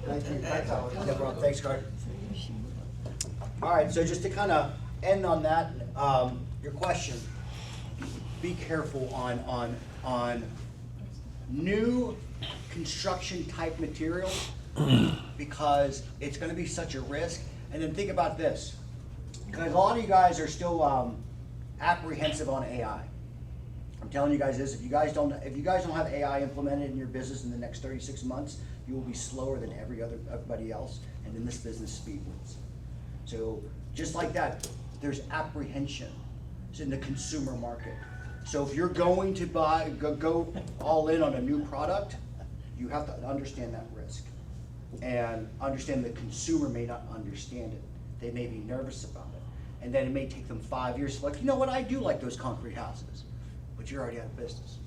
Thank you, that's all. No problem. Thanks, Cart. All right, so just to kind of end on that, your question, be careful on new construction type materials because it's gonna be such a risk. And then think about this, because a lot of you guys are still apprehensive on AI. I'm telling you guys this, if you guys don't have AI implemented in your business in the next 36 months, you will be slower than everybody else, and in this business, speed wins. So just like that, there's apprehension in the consumer market. So if you're going to go all in on a new product, you have to understand that risk and understand the consumer may not understand it. They may be nervous about it. And then it may take them 5 years to like, you know what, I do like those concrete houses, but you're already out of business.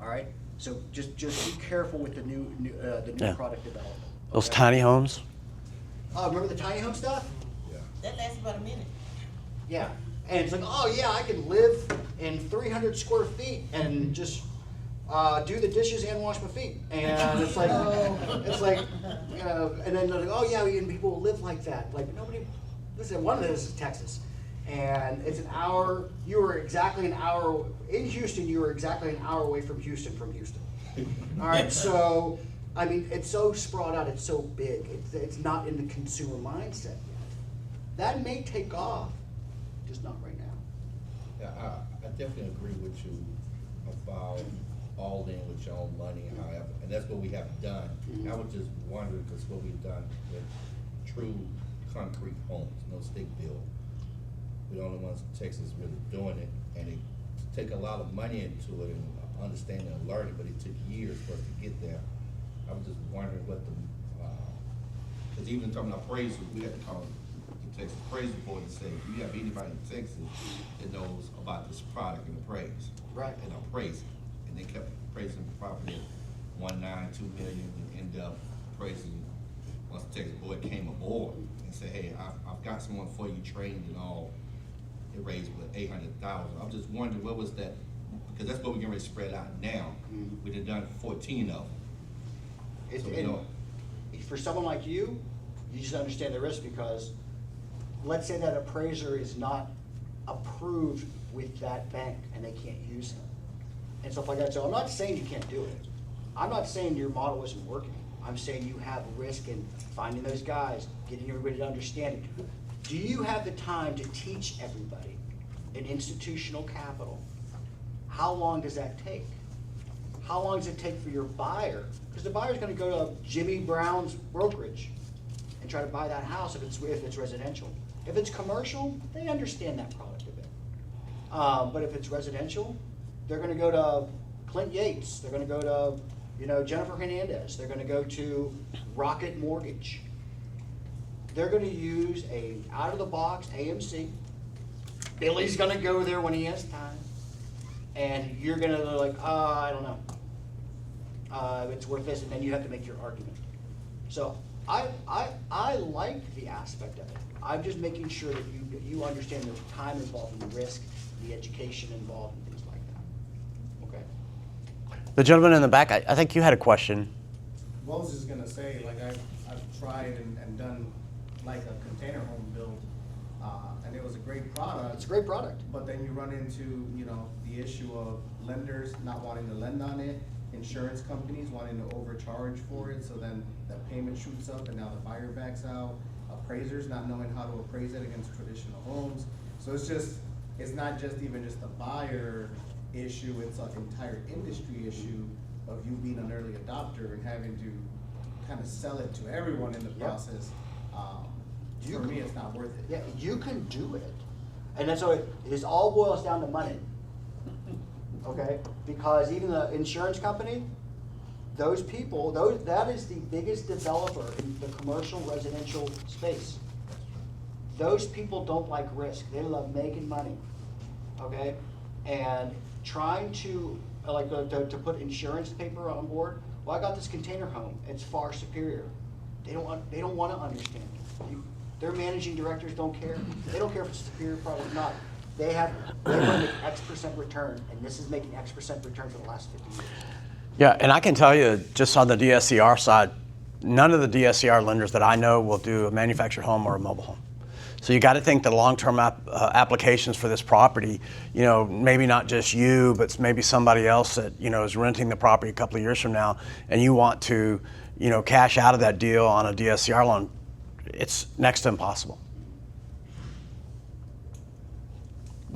All right? So just be careful with the new Yeah. product development. Those okay? tiny homes. Remember the tiny home stuff? That lasts about a minute. Yeah. And it's like, oh yeah, I can live in 300 square feet and just do the dishes and wash my feet. And it's like, you know, and then they're like, oh yeah, and people will live like that. Like nobody, listen, one of this is Texas. And it's an hour, you were exactly an hour, in Houston, you were exactly an hour away from Houston. All right, so, I mean, it's so sprawled out, it's so big, it's not in the consumer mindset yet. That may take off, just not right now. Yeah, I definitely agree with you about all in with your own money, however, and that's what we have done. I was just wondering, because what we've done with true concrete homes, no stick build. We're the only ones in Texas really doing it, and it take a lot of money into it and understanding and learning, but it took years for us to get there. I was just wondering what the, because even talking about appraisal, we had to call the Texas Appraisal Board and say, if you have anybody in Texas that knows about this product and appraise. Right. And appraise it. And they kept appraising the property at 1.9, 2 million, and ended up appraising, once the Texas Board came aboard and said, hey, I've got someone for you trained and all, it raised with 800,000. I'm just wondering what was that, because that's what we're going to spread out now. We've done 14 of them. It's, So we and know. for someone like you, you just understand the risk because let's say that appraiser is not approved with that bank and they can't use him and stuff like that. So I'm not saying you can't do it. I'm not saying your model isn't working. I'm saying you have risk in finding those guys, getting everybody to understand it. Do you have the time to teach everybody in institutional capital? How long does that take? How long does it take for your buyer? Because the buyer's gonna go to Jimmy Brown's brokerage and try to buy that house if it's residential. If it's commercial, they understand that product a bit. But if it's residential, they're gonna go to Clint Yates, they're gonna go to, Jennifer Hernandez, they're gonna go to Rocket Mortgage. They're gonna use a out-of-the-box AMC. Billy's gonna go there when he has time. And you're gonna go like, I don't know. It's worth this, and then you have to make your argument. So I like the aspect of it. I'm just making sure that you understand the time involved and the risk, the education involved and things like that. Okay? The gentleman in the back, I think you had a question. What I was just gonna say, like I've tried and done like a container home build, and it was a great product. It's a great product. But then you run into, the issue of lenders not wanting to lend on it, insurance companies wanting to overcharge for it, so then the payment shoots up and now the buyer backs out, appraisers not knowing how to appraise it against traditional homes. So it's not just even just a buyer issue, it's an entire industry issue of you being an early adopter and having to kind of sell it to everyone in the process. For me, it's not worth it. Yeah, you can do it. And that's how it all boils down to money. Okay? Because even the insurance company, those people, that is the biggest developer in the commercial residential space. Those people don't like risk. They love making money. Okay? And trying to put insurance paper on board, well, I got this container home. It's far superior. They don't want to understand it. Their managing directors don't care. They don't care if it's a superior product or not. They want to make X% return, and this is making X% return for the last 50 years. Yeah, and I can tell you, just on the DSCR side, none of the DSCR lenders that I know will do a manufactured home or a mobile home. So you got to think the long-term applications for this property, you know, maybe not just you, but maybe somebody else that, you know, is renting the property a couple of years from now, and you want to, you know, cash out of that deal on a DSCR loan, it's next to impossible.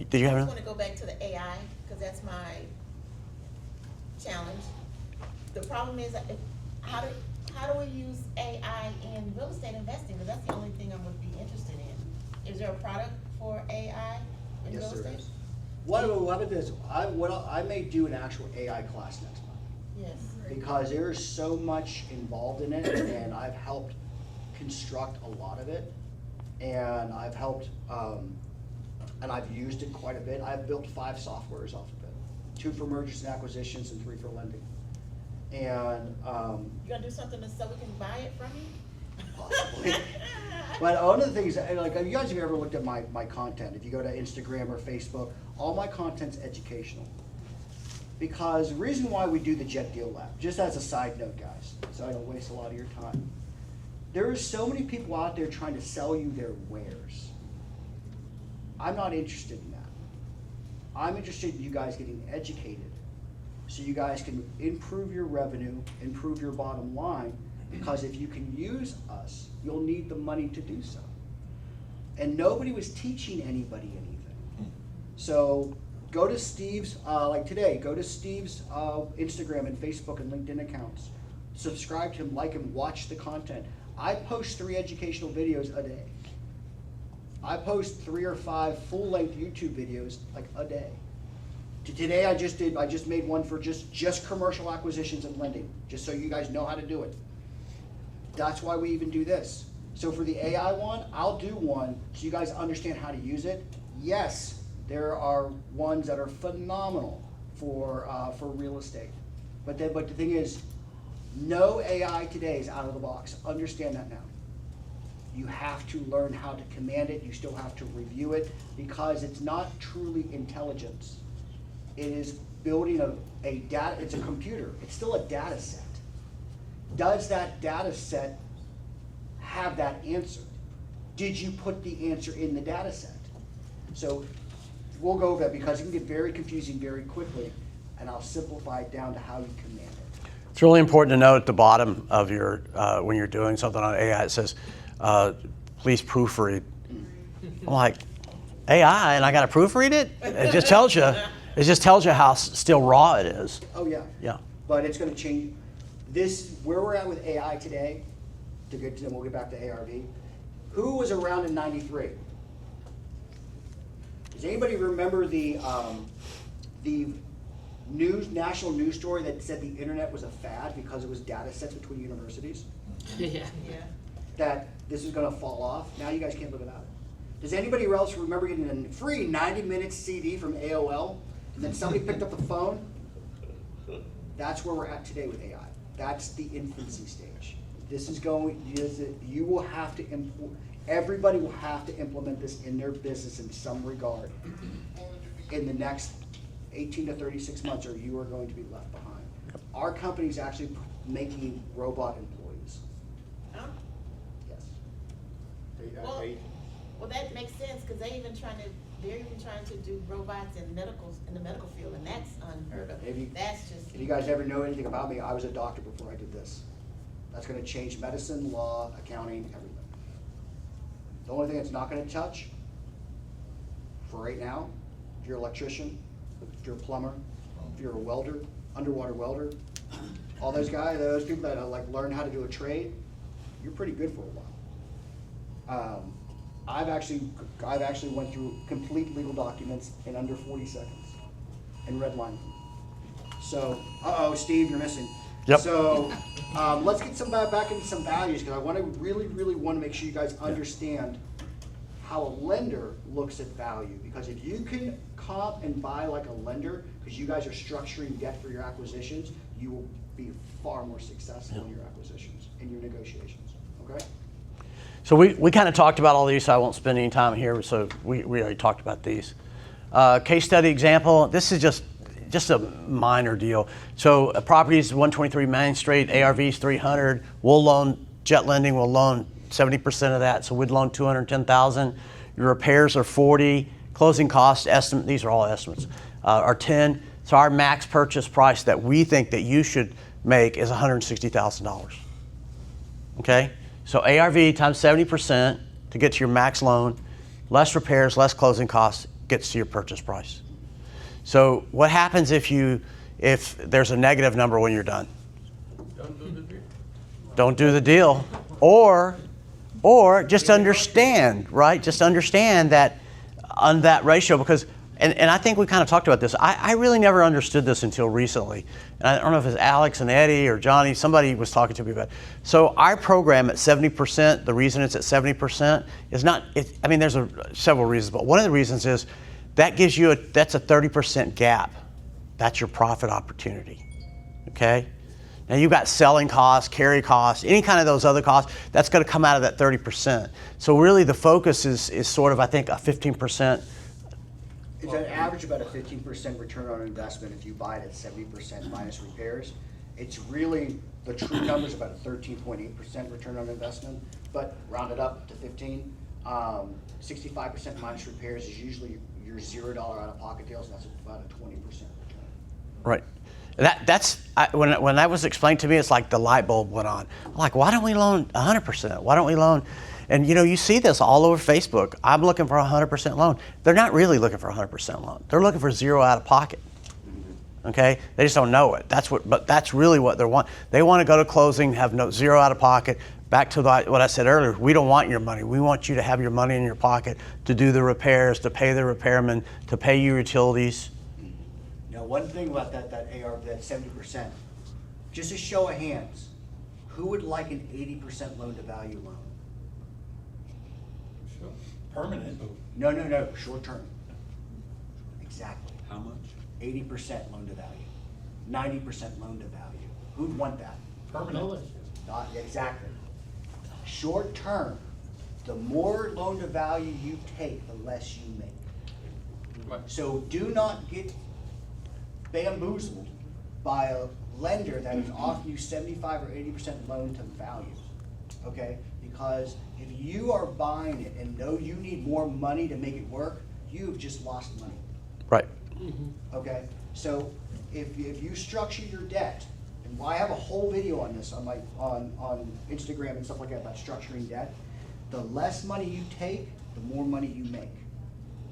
Did you have I just anything? want to go back to the AI, because that's my challenge. The problem is, how do we use AI in real estate investing? Because that's the only thing I would be interested in. Is there a product for AI in real Yes, there estate? is. What about this? I may do an actual AI class next month, Yes. because there is so much involved in it, and I've helped construct a lot of it, and I've helped, and I've used it quite a bit. I've built 5 softwares off of it, 2 for mergers and acquisitions and 3 for lending. And You gonna do something so we can buy it from you? possibly. But one of the things, like, you guys have ever looked at my content, if you go to Instagram or Facebook, all my content's educational. Because the reason why we do the Jet Deal Lab, just as a side note, guys, so I don't waste a lot of your time, there are so many people out there trying to sell you their wares. I'm not interested in that. I'm interested in you guys getting educated, so you guys can improve your revenue, improve your bottom line, because if you can use us, you'll need the money to do so. And nobody was teaching anybody anything. So go to Steve's, like today, go to Steve's Instagram and Facebook and LinkedIn accounts. Subscribe to him, like him, watch the content. I post 3 educational videos a day. I post 3 or 5 full-length YouTube videos like a day. Today I just made one for just commercial acquisitions and lending, just so you guys know how to do it. That's why we even do this. So for the AI one, I'll do one so you guys understand how to use it. Yes, there are ones that are phenomenal for real estate. But the thing is, no AI today is out of the box. Understand that now. You have to learn how to command it. You still have to review it, because it's not truly intelligence. It is building a data, it's a computer. It's still a data set. Does that data set have that answer? Did you put the answer in the data set? So we'll go over that, because it can get very confusing very quickly, and I'll simplify it down to how you command it. It's really important to note at the bottom of your, when you're doing something on AI, it says, please proofread. I'm like, AI, and I got to proofread it? It just tells you how still raw it is. Oh, yeah. Yeah. But it's gonna change. This, where we're at with AI today, then we'll get back to ARV. Who was around in '93? Does anybody remember the national news story that said the internet was a fad because it was data sets between universities? Yeah. That this is gonna fall off? Now you guys can't live without it. Does anybody else remember getting a free 90-minute CD from AOL, and then somebody picked up the phone? That's where we're at today with AI. That's the infancy stage. This is you will have to, everybody will have to implement this in their business in some regard in the next 18 to 36 months, or you are going to be left behind. Our company is actually making robot employees. Huh? Yes. Well, that makes sense, because they're even trying to do robots in the medical field, and that's unheard of. If you guys ever know anything about me, I was a doctor before I did this. That's gonna change medicine, law, accounting, everything. The only thing it's not gonna touch, for right now, if you're an electrician, if you're a plumber, if you're a welder, underwater welder, all those guys, those people that like learn how to do a trade, you're pretty good for a while. I've actually went through complete legal documents in under 40 seconds and redlined them. So, Steve, you're missing. Yep. So, let's get back into some values, because I want to really want to make sure you guys understand how a lender looks at value. Because if you can comp and buy like a lender, because you guys are structuring debt for your acquisitions, you will be far more successful in your acquisitions, in your negotiations. Okay? So we kind of talked about all these, so I won't spend any time here. So we already talked about these. Case study example, this is just a minor deal. So a property is 123 Main Street, ARV is 300. We'll loan, Jet Lending will loan 70% of that, so we'd loan 210,000. Your repairs are 40. Closing cost estimate, these are all estimates, are 10. So our max purchase price that we think that you should make is $160,000. Okay? So ARV times 70% to get to your max loan, less repairs, less closing costs, gets to your purchase price. So what happens if there's a negative number when you're done? Don't do the deal. Don't do the deal. Or just understand, right? Just understand that on that ratio, because, and I think we kind of talked about this. I really never understood this until recently. And I don't know if it's Alex and Eddie or Johnny, somebody was talking to me about it. So our program at 70%, the reason it's at 70% is not, I mean, there's several reasons, but one of the reasons is that gives you that's a 30% gap. That's your profit opportunity, okay? Now you've got selling costs, carry costs, any kind of those other costs, that's gonna come out of that 30%. So really the focus is sort of, I think, a 15%. It's an average about a 15% return on investment if you buy it at 70% minus repairs. It's really, the true number is about a 13.8% return on investment, but round it up to 15. 65% minus repairs is usually your $0 out-of-pocket deals, and that's about a 20% return. Right. When that was explained to me, it's like the light bulb went on. I'm like, why don't we loan 100%? Why don't we loan? And you see this all over Facebook. I'm looking for a 100% loan. They're not really looking for a 100% loan. They're looking for zero out of pocket. Okay? They just don't know it. But that's really what they want. They want to go to closing, have zero out of pocket. Back to what I said earlier, we don't want your money. We want you to have your money in your pocket to do the repairs, to pay the repairman, to pay your utilities. Now, one thing about that AR, that 70%, just a show of hands, who would like an 80% loan to value loan? Sure. Permanent. No, short term. Exactly. How much? 80% loan to value, 90% loan to value. Who'd want that? Permanent. Not exactly. Short term, the more loan to value you take, the less you make. Right. So do not get bamboozled by a lender that is offering you 75 or 80% loan to value, okay? Because if you are buying it and know you need more money to make it work, you've just lost money, Right. okay? So if you structure your debt, and I have a whole video on this on on Instagram and stuff like that about structuring debt, the less money you take, the more money you make,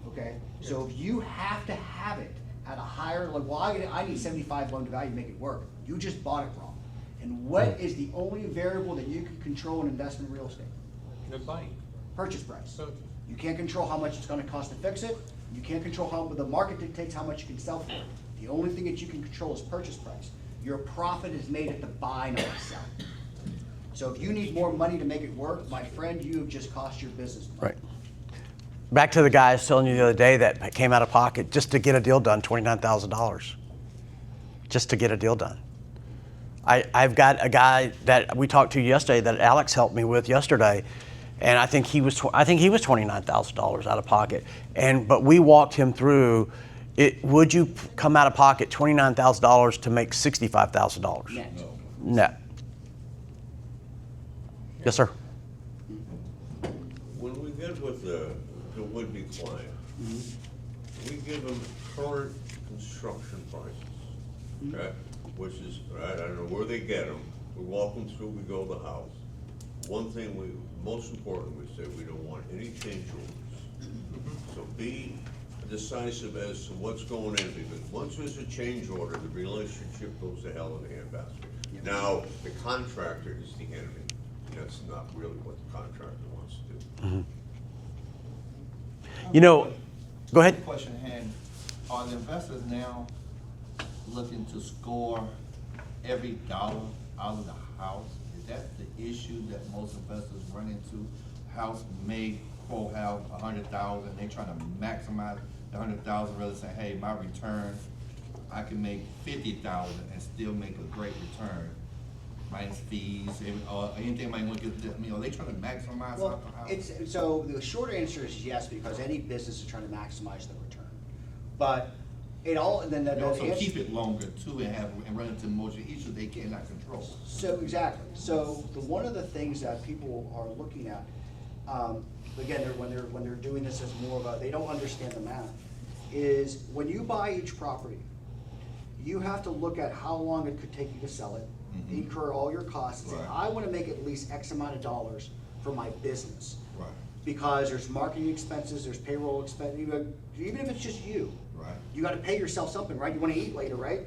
okay? So if you have to have it at a higher, like, well, I need 75 loan to value to make it work. You just bought it wrong. And what is the only variable that you can control in investment real estate? The buying. Purchase price. Purchase. You can't control how much it's gonna cost to fix it. You can't control how, the market dictates how much you can sell for it. The only thing that you can control is purchase price. Your profit is made at the buy, not the sell. So if you need more money to make it work, my friend, you have just cost your business money. Right. Back to the guy I was telling you the other day that came out of pocket just to get a deal done, $29,000. Just to get a deal done. I've got a guy that we talked to yesterday that Alex helped me with yesterday, and I think he was $29,000 out of pocket. But we walked him through it. Would you come out of pocket $29,000 to make $65,000? Net. Net. Yes, sir. When we get with the would-be client, we give them current construction prices, okay? Which is, right, I don't know where they get them, we walk them through, we go to the house. One thing most important, we say we don't want any change orders. So be decisive as to what's going in, because once there's a change order, the relationship goes to hell in a handbasket. Now, the contractor is the enemy. That's not really what the contractor wants to do. Go ahead. Question at hand, are the investors now looking to score every dollar out of the house? Is that the issue that most investors run into? House may quote have 100,000, they trying to maximize the 100,000 rather than say, hey, my return, I can make 50,000 and still make a great return. Minus fees, anything might want to get, are they trying to maximize Well, out the house? so the short answer is yes, because any business is trying to maximize the return. But it all, and then They also keep it longer too and run into motion issues they cannot control. So, exactly. So, one of the things that people are looking at, again, when they're doing this as more of a, they don't understand the math, is when you buy each property, you have to look at how long it could take you to sell it, incur all your costs, and say, Right. I wanna make at least X amount of dollars for my business. Right. Because there's marketing expenses, there's payroll expense, even if it's just you. Right. You gotta pay yourself something, right? You wanna eat later, right?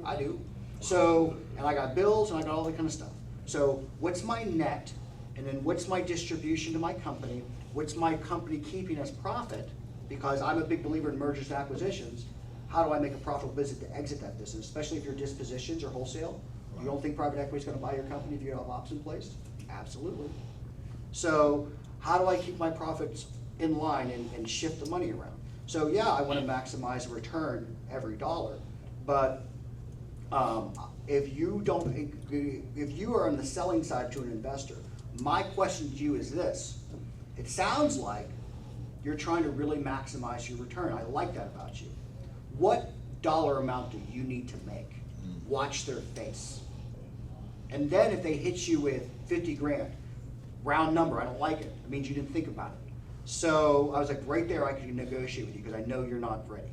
I do. So, and I got bills and I got all that kind of stuff. So what's my net? And then what's my distribution to my company? What's my company keeping as profit? Because I'm a big believer in mergers and acquisitions. How do I make a profitable business to exit that business, especially if you're dispositions or wholesale? You don't think private equity is gonna buy your company if you have ops in place? Absolutely. So how do I keep my profits in line and shift the money around? So yeah, I wanna maximize return every dollar, but if you are on the selling side to an investor, my question to you is this: it sounds like you're trying to really maximize your return. I like that about you. What dollar amount do you need to make? Watch their face. And then if they hit you with 50 grand, round number, I don't like it. It means you didn't think about it. So I was like, right there, I can negotiate with you because I know you're not ready.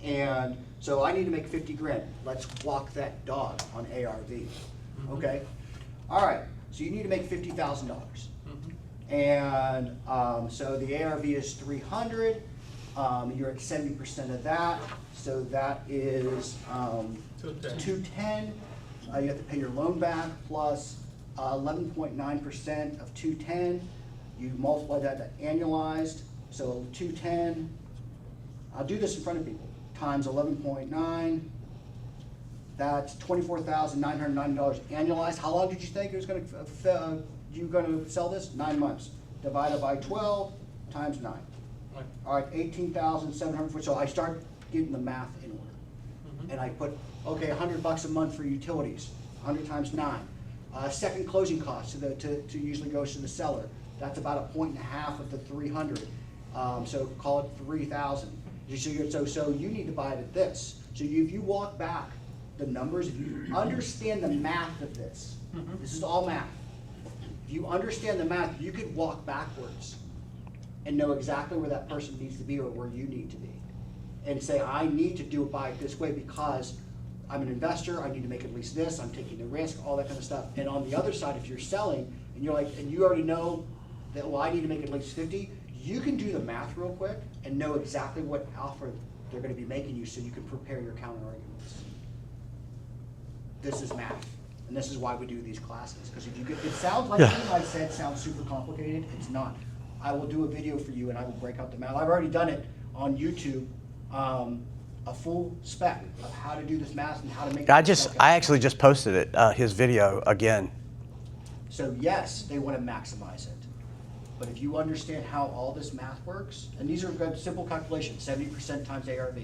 And so I need to make 50 grand. Let's walk that dog on ARV. Okay? All right, so you need to make $50,000. And so the ARV is 300. You're at 70% of that. So that is 210. You have to pay your loan back plus 11.9% of 210. You multiply that annualized. So 210. I'll do this in front of people. Times 11.9. That's $24,990 annualized. How long did you think it was going to sell this? 9 months. Divided by 12 times 9. Right. All right, 18,700. So I start getting the math in order, and I put $100 a month for utilities. 100 times 9. Second closing costs to usually goes to the seller. That's about 1.5 of the 300. So call it 3,000. So you need to buy it at this. So if you walk back the numbers, if you understand the math of this, this is all math. If you understand the math, you could walk backwards and know exactly where that person needs to be or where you need to be. And say, I need to buy it this way because I'm an investor, I need to make at least this, I'm taking the risk, all that kind of stuff. And on the other side, if you're selling and you're like, and you already know that, well, I need to make at least 50, you can do the math real quick and know exactly what offer they're gonna be making you so you can prepare your counter arguments. This is math, and this is why we do these classes. Because if you get, it sounds like what I said sounds super complicated, it's not. I will do a video for you and I will break out the math. I've already done it on YouTube, a full spec of how to do this math and how to make I actually just posted it, his video again. So yes, they want to maximize it. But if you understand how all this math works, and these are good simple calculations, 70% times ARV,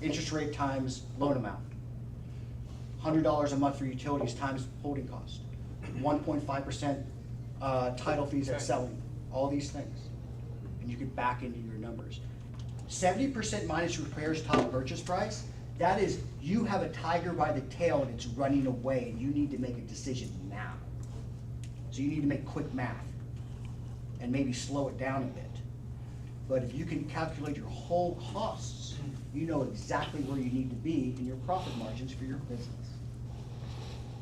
interest rate times loan amount, $100 a month for utilities times holding cost, 1.5% title fees at selling, all these things. And you can back into your numbers. 70% minus repairs top purchase price, that is, you have a tiger by the tail and it's running away and you need to make a decision now. So you need to make quick math and maybe slow it down a bit. But if you can calculate your whole costs, you know exactly where you need to be in your profit margins for your business.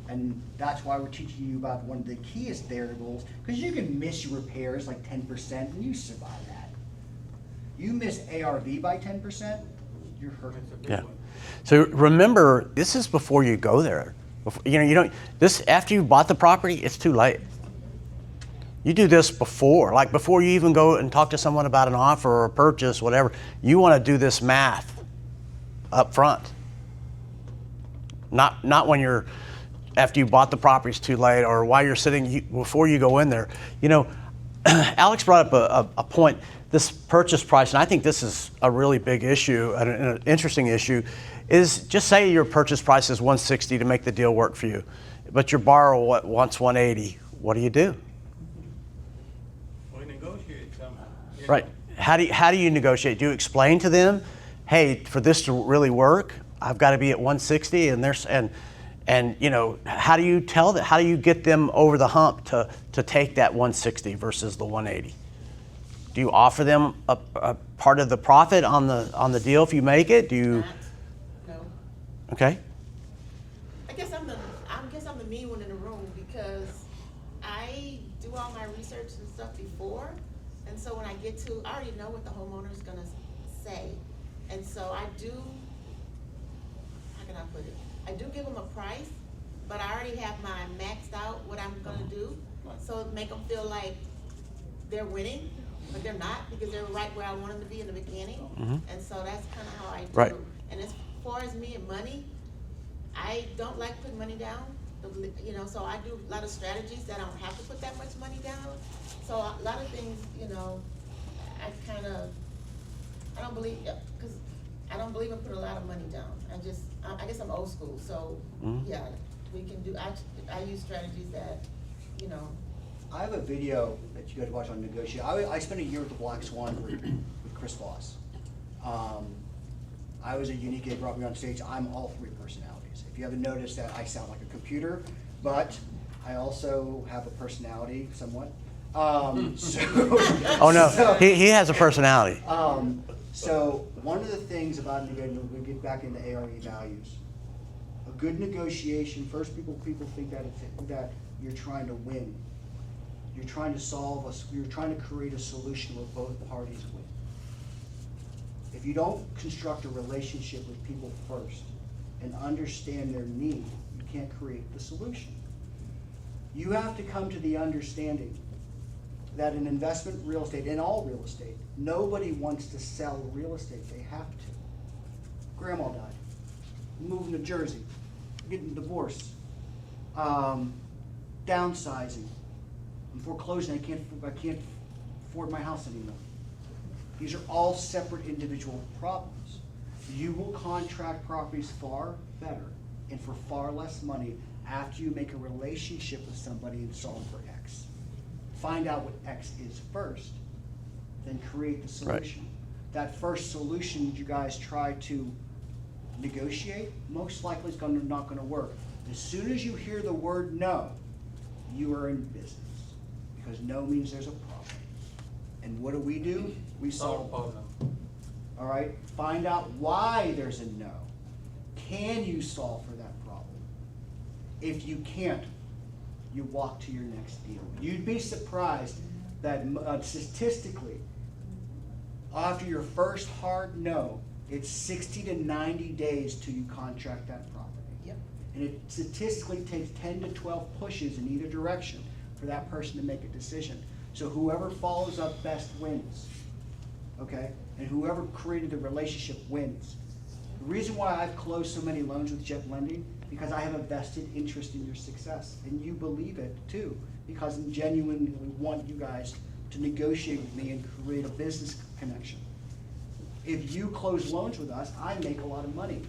And that's why we're teaching you about one of the keyest variables, because you can miss your repairs like 10% and you survive that. You miss ARV by 10%, you're hurt. Yeah. So remember, this is before you go there. You don't. This after you bought the property, it's too late. You do this before, like before you even go and talk to someone about an offer or a purchase, whatever. You want to do this math up front. Not when you're after you bought the property, it's too late, or while you're sitting before you go in there. You know, Alex brought up a point. This purchase price, and I think this is a really big issue, an interesting issue, is just say your purchase price is $160 to make the deal work for you, but your borrower wants $180. What do you do? We negotiate somehow. Right. How do you negotiate? Do you explain to them, hey, for this to really work, I've got to be at 160, and you know, how do you tell that? How do you get them over the hump to take that 160 versus the 180? Do you offer them a part of the profit on the deal if you make it? Do you? No. Okay. I guess I'm the mean one in the room because I do all my research and stuff before, and so when I get to, I already know what the homeowner's gonna say, and so I do. How can I put it? I do give them a price, but I already have mine maxed out what I'm gonna do, so make them feel like they're winning, but they're not because they're right where I want them to be in the beginning, and so that's kind of how I do. Right. And as far as me and money, I don't like putting money down, you know, so I do a lot of strategies that I don't have to put that much money down. So a lot of things, you know, I don't believe, because I don't believe in putting a lot of money down. I guess I'm old school, so yeah, we can do, I use strategies that, you know. I have a video that you guys watch on negotiate. I spent a year with the Black Swan with Chris Voss. I was a unique kid, brought me on stage. I'm all three personalities. If you haven't noticed that, I sound like a computer, but I also have a personality somewhat. Oh no, he has a personality. So one of the things about negotiation, we get back into ARE values. A good negotiation, first people think that you're trying to win. You're trying to you're trying to create a solution where both parties win. If you don't construct a relationship with people first and understand their need, you can't create the solution. You have to come to the understanding that in investment real estate, in all real estate, nobody wants to sell real estate. They have to. Grandma died. Moving to Jersey. Getting divorced. Downsizing. I'm foreclosing. I can't afford my house anymore. These are all separate individual problems. You will contract properties far better and for far less money after you make a relationship with somebody and solve for X. Find out what X is first, then create the solution. Right. That first solution you guys try to negotiate, most likely is not going to work. As soon as you hear the word no, you are in business, because no means there's a problem. And what do? We solve the problem. All right? Find out why there's a no. Can you solve for that problem? If you can't, you walk to your next deal. You'd be surprised that statistically, after your first hard no, it's 60 to 90 days till you contract that property. Yep. And it statistically takes 10 to 12 pushes in either direction for that person to make a decision. So whoever follows up best wins, okay? And whoever created the relationship wins. The reason why I've closed so many loans with Jet Lending, because I have a vested interest in your success. And you believe it too, because I genuinely want you guys to negotiate with me and create a business connection. If you close loans with us, I make a lot of money.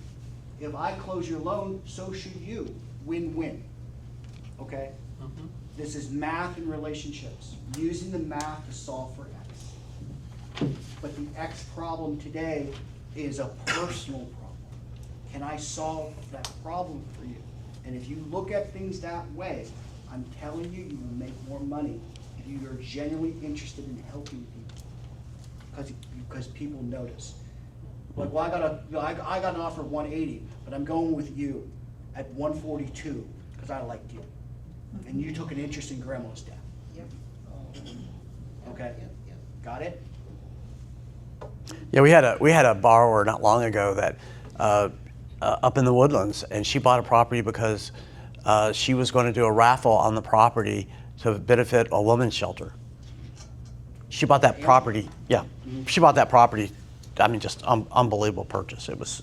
If I close your loan, so should you. Win-win, okay? This is math and relationships, using the math to solve for X. But the X problem today is a personal problem. Can I solve that problem for you? And if you look at things that way, I'm telling you, you will make more money if you are genuinely interested in helping people. Because people notice. Like, well, I got an offer of 180, but I'm going with you at 142 because I liked you. And you took an interest in grandma's death. Yep. Okay? Yep. Got it? Yeah, we had a borrower not long ago that up in the Woodlands, and she bought a property because she was going to do a raffle on the property to benefit a women's shelter. She bought that property. Yeah, she bought that property. I mean, just unbelievable purchase. It was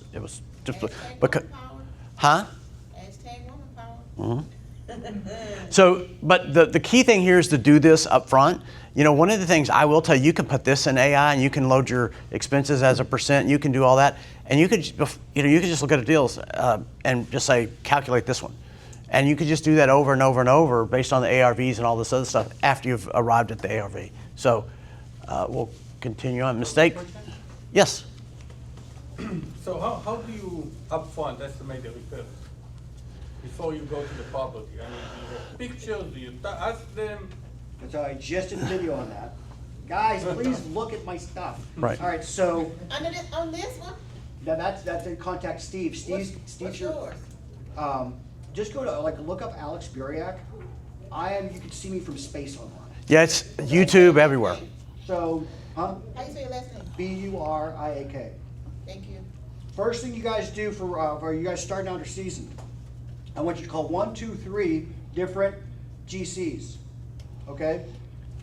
just because, huh? Hashtag woman power. Mm-hmm. So, but the key thing here is to do this up front. You know, one of the things I will tell you, you can put this in AI and you can load your expenses as a percent. You can do all that, and you could just look at the deals and just say calculate this one, and you could just do that over and over and over based on the ARVs and all this other stuff after you've arrived at the ARV. So, continue on. Mistake? Question? Yes. So how do you upfront estimate the repairs? Before you go to the property? I mean, do you have pictures, do you ask them? And so I just did a video on that. Guys, please look at my stuff. Right. All right, so On this one, that's in contact Steve. Steve's what's your, yours? just go to, look up Alex Buriak. You can see me from space online. Yeah, it's YouTube everywhere. So, huh? How you say your last name? Buriak. Thank you. First thing you guys do for you guys starting out your season, I want you to call 1, 2, 3 different GCs. Okay?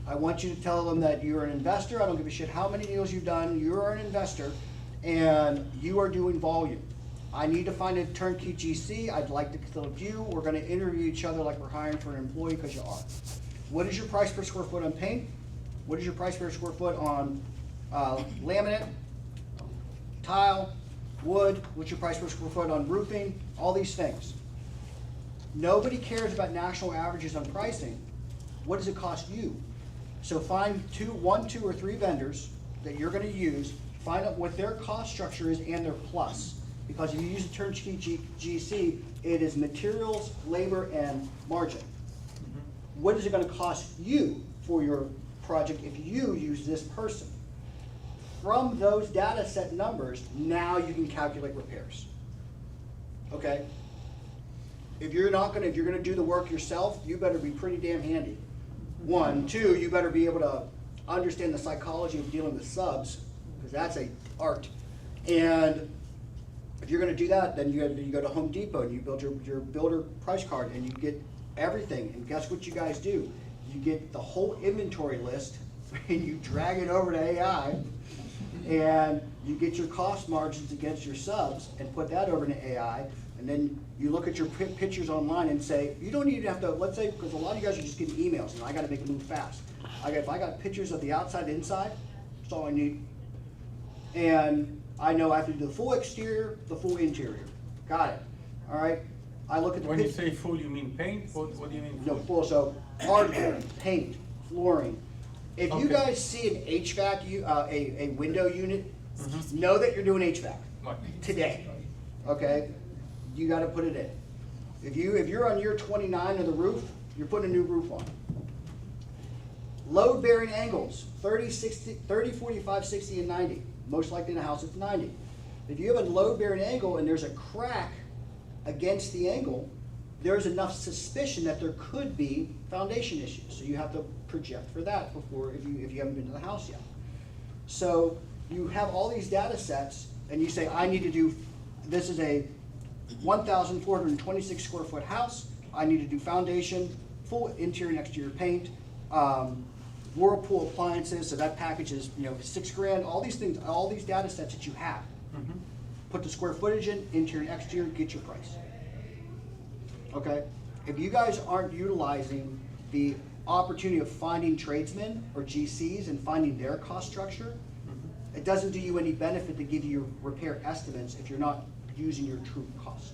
I want you to tell them that you're an investor. I don't give a shit how many deals you've done. You are an investor, and you are doing volume. I need to find a turnkey GC. I'd like to select you. We're going to interview each other like we're hiring for an employee, because you are. What is your price per square foot on paint? What is your price per square foot on laminate, tile, wood? What's your price per square foot on roofing? All these things. Nobody cares about national averages on pricing. What does it cost you? So find 1, 2, or 3 vendors that you're going to use. Find out what their cost structure is and their plus. Because if you use a turnkey GC, it is materials, labor, and margin. What is it going to cost you for your project if you use this person? From those data set numbers, now you can calculate repairs. Okay? If you're going to do the work yourself, you better be pretty damn handy. 1, 2, you better be able to understand the psychology of dealing with subs, because that's an art. And if you're going to do that, then you go to Home Depot and you build your builder price card, and you get everything. And guess what you guys do? You get the whole inventory list and you drag it over to AI, and you get your cost margins against your subs and put that over to AI. And then you look at your pictures online and say, you don't even have to, let's say, because a lot of you guys are just getting emails, and I got to make it move fast. If I got pictures of the outside, inside, that's all I need. And I know I have to do the full exterior, the full interior. Got it. All right. I look at the When you say full, you mean paint? What do you mean? No, full? full. So hardware, paint, flooring. If you Okay. guys see an HVAC, a window unit, know that you're doing HVAC Right. today. Okay, you got to put it in. If you're on year 29 of the roof, you're putting a new roof on. Load bearing angles 30, 45, 60, and 90. Most likely in a house it's 90. If you have a load bearing angle and there's a crack against the angle, there's enough suspicion that there could be foundation issues. So you have to project for that before, if you haven't been to the house yet. So you have all these data sets, and you say, I need to do, this is a 1,426 square foot house. I need to do foundation, full interior and exterior paint, Whirlpool appliances, so that package is $6,000. All these things, all these data sets that you have. Put the square footage in, interior and exterior, get your price. Okay? If you guys aren't utilizing the opportunity of finding tradesmen or GCs and finding their cost structure, it doesn't do you any benefit to give you your repair estimates if you're not using your true cost.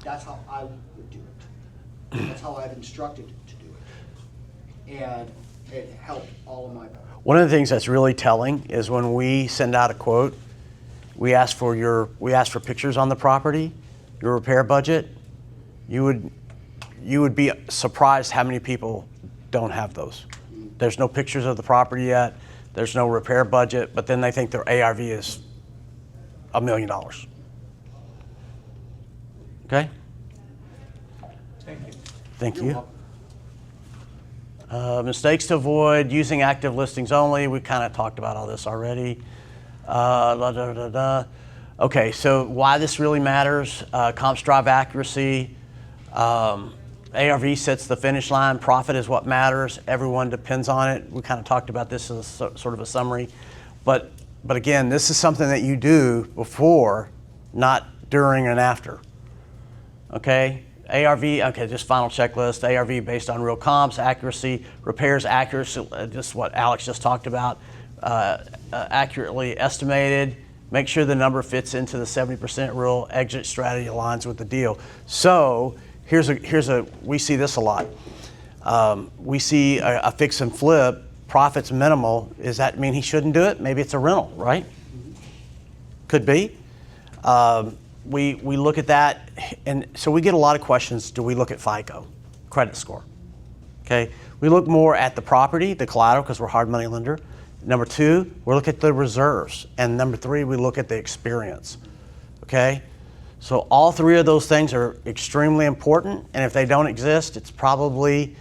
That's how I would do it. That's how I've instructed to do it. And it helped all of my. One of the things that's really telling is when we send out a quote, we ask for pictures on the property, your repair budget. You would be surprised how many people don't have those. There's no pictures of the property yet. There's no repair budget, but then they think their ARV is $1 million. Okay? Thank you. Thank You're you. welcome. Mistakes to avoid, using active listings only. We kind of talked about all this already. Okay, so why this really matters, comps drive accuracy. ARV sets the finish line. Profit is what matters. Everyone depends on it. We kind of talked about this as sort of a summary. But again, this is something that you do before, not during and after. Okay? ARV, okay, just final checklist. ARV based on real comps, accuracy, repairs accuracy, just what Alex just talked about, accurately estimated. Make sure the number fits into the 70% rule. Exit strategy aligns with the deal. So we see this a lot. We see a fix and flip profit's minimal, does that mean he shouldn't do it? Maybe it's a rental, right? Could be. We look at that, and so we get a lot of questions. Do we look at FICO, credit score? Okay, we look more at the property, the collateral, because we're a hard money lender. Number two, we look at the reserves, and number three, we look at the experience. Okay, so all three of those things are extremely important, and if they don't exist, it's probably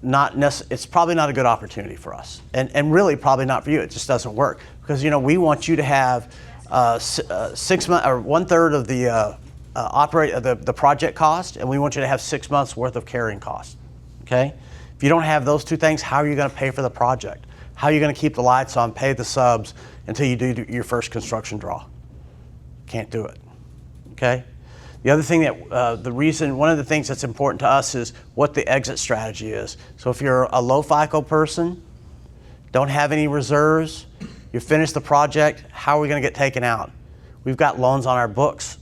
not a good opportunity for us, and really probably not for you. It just doesn't work because we want you to have 6 months or 1/3 of the project cost, and we want you to have 6 months worth of carrying costs. Okay, if you don't have those two things, how are you going to pay for the project? How are you going to keep the lights on, pay the subs until you do your first construction draw? Can't do it. Okay. The other thing that one of the things that's important to us is what the exit strategy is. So if you're a low FICO person, don't have any reserves, you finish the project, how are we going to get taken out? We've got loans on our books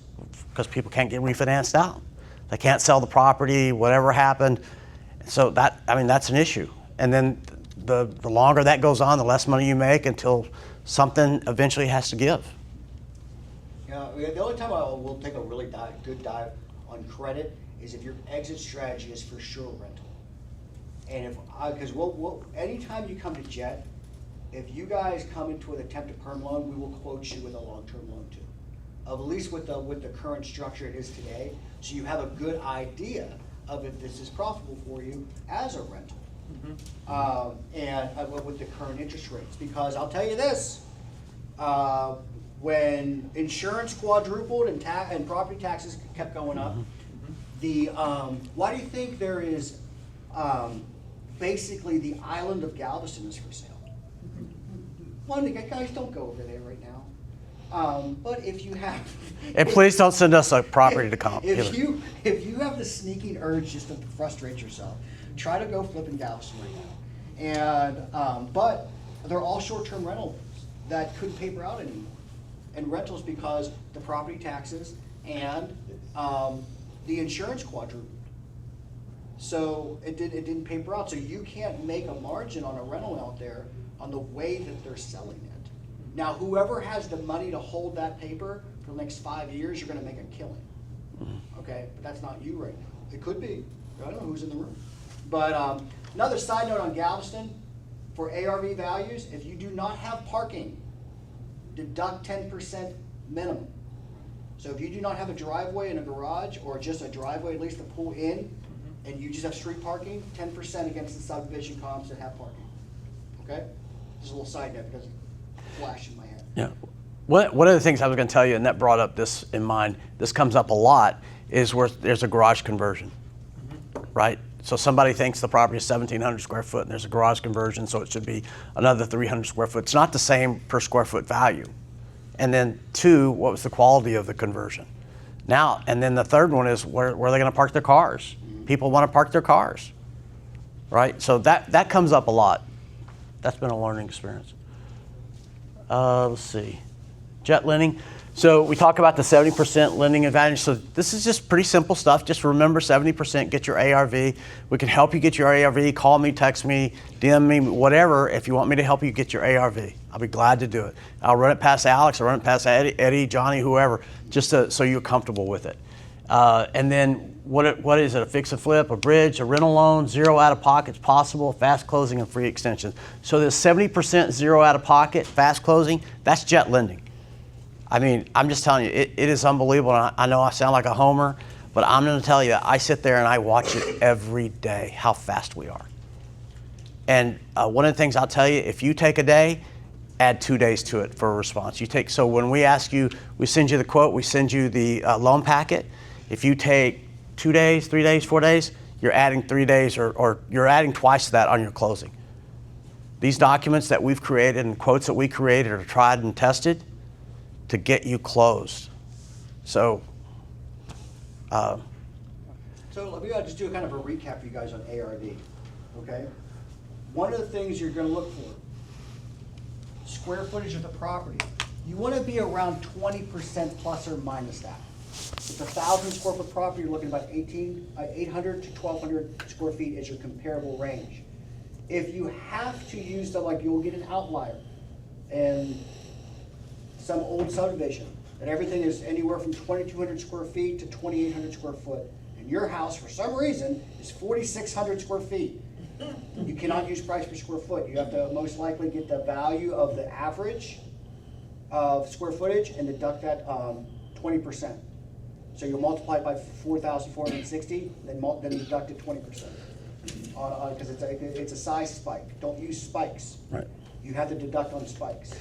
because people can't get refinanced out. They can't sell the property, whatever happened. So that's an issue. And then the longer that goes on, the less money you make until something eventually has to give. The only time I will take a really good dive on credit is if your exit strategy is for sure rental. And because anytime you come to Jet, if you guys come into an attempt to perm loan, we will quote you with a long-term loan too, at least with the current structure it is today, so you have a good idea of if this is profitable for you as a rental. And with the current interest rates, because I'll tell you this. When insurance quadrupled and property taxes kept going up, why do you think there is basically the island of Galveston is for sale? One, guys, don't go over there right now. But if you have, and please don't send us a property to comp. If you have the sneaking urge just to frustrate yourself, try to go flip in Galveston right now. And but they're all short-term rentals that couldn't paper out anymore. And rentals because the property taxes and the insurance quadrupled. So it didn't paper out. So you can't make a margin on a rental out there on the way that they're selling it. Now, whoever has the money to hold that paper for the next 5 years, you're going to make a killing. Okay, but that's not you right now. It could be. I don't know who's in the room. But another side note on Galveston, for ARV values, if you do not have parking, deduct 10% minimum. So if you do not have a driveway and a garage, or just a driveway at least to pull in, and you just have street parking, 10% against the subdivision comps that have parking. Okay? Just a little side note because it flashed in my head. Yeah. One of the things I was going to tell you, and that brought up this in mind, this comes up a lot, is where there's a garage conversion, right? So somebody thinks the property is 1,700 square foot and there's a garage conversion, so it should be another 300 square foot. It's not the same per square foot value. And then two, what was the quality of the conversion? Now, and then the third one is where are they going to park their cars? People want to park their cars, right? So that comes up a lot. That's been a learning experience. Let's see. Jet lending. So we talk about the 70% lending advantage. So this is just pretty simple stuff. Just remember 70%, get your ARV. We can help you get your ARV. Call me, text me, DM me, whatever, if you want me to help you get your ARV. I'll be glad to do it. I'll run it past Alex, I'll run it past Eddie, Johnny, whoever, just so you're comfortable with it. And then what is it, a fix and flip, a bridge, a rental loan, zero out of pockets possible, fast closing and free extensions. So the 70% zero out of pocket, fast closing, that's jet lending. I mean, I'm just telling you, it is unbelievable. And I know I sound like a homer, but I'm going to tell you, I sit there and I watch it every day, how fast we are. And one of the things I'll tell you, if you take a day, add 2 days to it for a response. So when we ask you, we send you the quote, we send you the loan packet. If you take 2 days, 3 days, 4 days, you're adding 3 days or you're adding twice that on your closing. These documents that we've created and quotes that we created are tried and tested to get you closed. So let me just do a kind of a recap for you guys on ARV, okay? One of the things you're gonna look for, square footage of the property. You wanna be around 20% plus or minus that. With 1,000 square foot property, you're looking at about 800 to 1,200 square feet is your comparable range. If you have to use them, like you'll get an outlier and some old subdivision, and everything is anywhere from 2,200 square feet to 2,800 square foot. And your house, for some reason, is 4,600 square feet. You cannot use price per square foot. You have to most likely get the value of the average of square footage and deduct that 20%. So you'll multiply it by 4,460, then deduct it 20%. Because it's a size spike. Don't use spikes. Right. You have to deduct on spikes.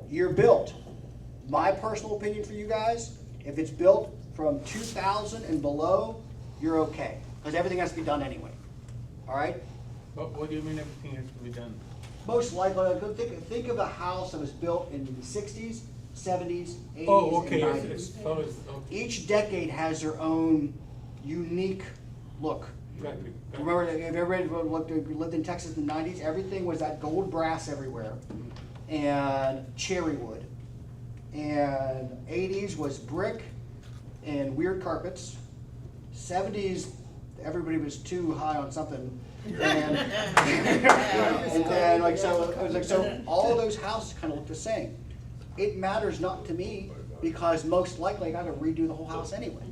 Year built. My personal opinion for you guys, if it's built from 2000 and below, you're okay. Because everything has to be done anyway. All right? What do you mean everything has to be done? Most likely, think of a house that was built in the 60s, 70s, 80s, Oh, okay, and 90s. okay. Each decade has their own unique look. Got it. Remember, if everybody lived in Texas in the 90s, everything was that gold brass everywhere and cherry wood. And 80s was brick and weird carpets. 70s, everybody was too high on something. And then, like, so it was like, so all those houses kind of look the same. It matters not to me because most likely I got to redo the whole house anyway.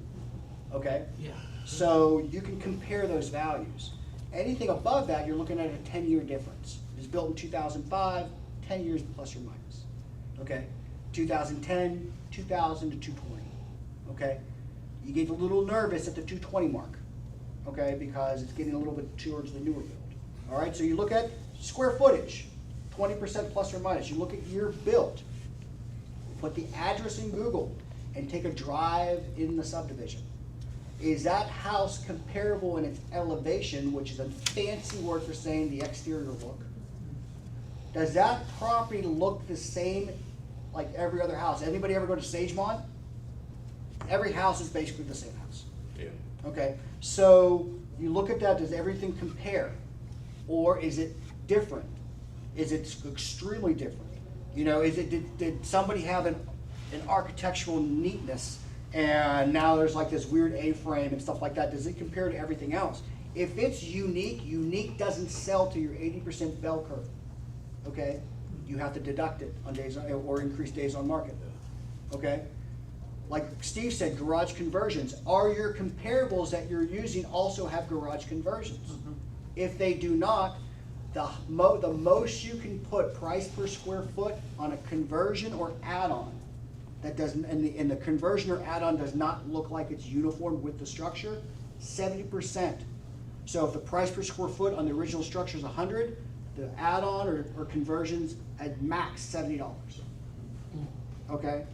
Okay? Yeah. So you can compare those values. Anything above that, you're looking at a 10-year difference. It was built in 2005, 10 years plus or minus. Okay? 2010, 2000 to 220. Okay? You get a little nervous at the 220 mark. Okay? Because it's getting a little bit towards the newer build. All right? So you look at square footage, 20% plus or minus. You look at year built. Put the address in Google and take a drive in the subdivision. Is that house comparable in its elevation, which is a fancy word for saying the exterior look? Does that property look the same like every other house? Anybody ever go to Sagemont? Every house is basically the same house. Yeah. Okay, so you look at that, does everything compare? Or is it different? Is it extremely different? You know, did somebody have an architectural neatness and now there's like this weird A-frame and stuff like that? Does it compare to everything else? If it's unique doesn't sell to your 80% bell curve, okay? You have to deduct it on days or increase days on market, okay? Like Steve said, garage conversions. Are your comparables that you're using also have garage conversions? Mm-hmm. If they do not, the most you can put price per square foot on a conversion or add-on that doesn't, and the conversion or add-on does not look like it's uniform with the structure, 70%. So if the price per square foot on the original structure is 100, the add-on or conversions at max $70. Okay?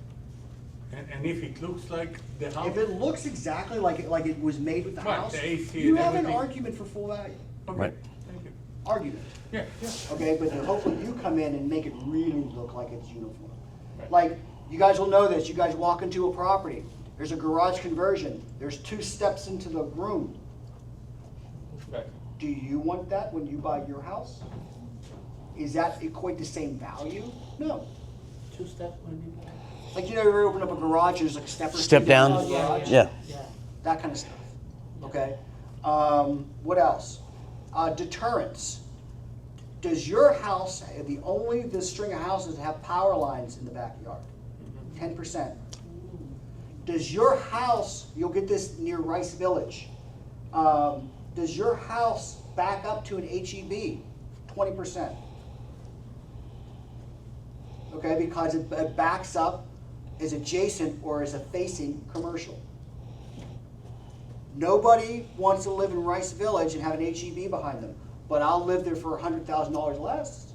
And if it looks like the house? If it looks exactly like it was made with the Right, house, the AC you and have an everything. argument for full value. Okay, Right. thank you. Argument. Yeah, yeah. Okay, but then hopefully you come in and make it really look like it's uniform. Right. Like, you guys will know this, you guys walk into a property, there's a garage conversion, there's 2 steps into the room. Right. Do you want that when you buy your house? Is that equate the same value? No. 2 steps when you buy. Like, you know, you ever open up a garage, there's like a step or Step 2 down? the garage? Yeah. That kind of stuff, okay? What else? Deterrence. Does your house, the string of houses that have power lines in the backyard? 10%. Does your house, you'll get this near Rice Village, does your house back up to an HEB? 20%. Okay, because it backs up, is adjacent or is a facing commercial. Nobody wants to live in Rice Village and have an HEB behind them, but I'll live there for $100,000 less.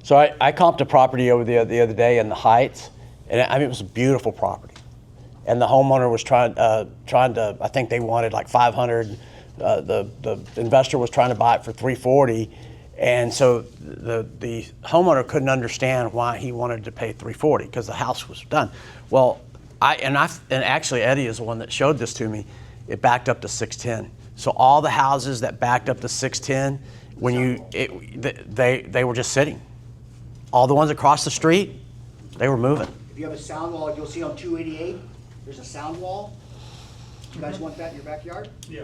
So I comped a property over the other day in the Heights, and I mean, it was a beautiful property. And the homeowner was trying to, I think they wanted like 500. The investor was trying to buy it for 340. And so the homeowner couldn't understand why he wanted to pay 340 because the house was done. Well, and actually Eddie is the one that showed this to me. It backed up to 610. So all the houses that backed up to 610, they were just sitting. All the ones across the street, they were moving. If you have a sound wall, you'll see on 288, there's a sound wall. You guys want that in your backyard? Yeah,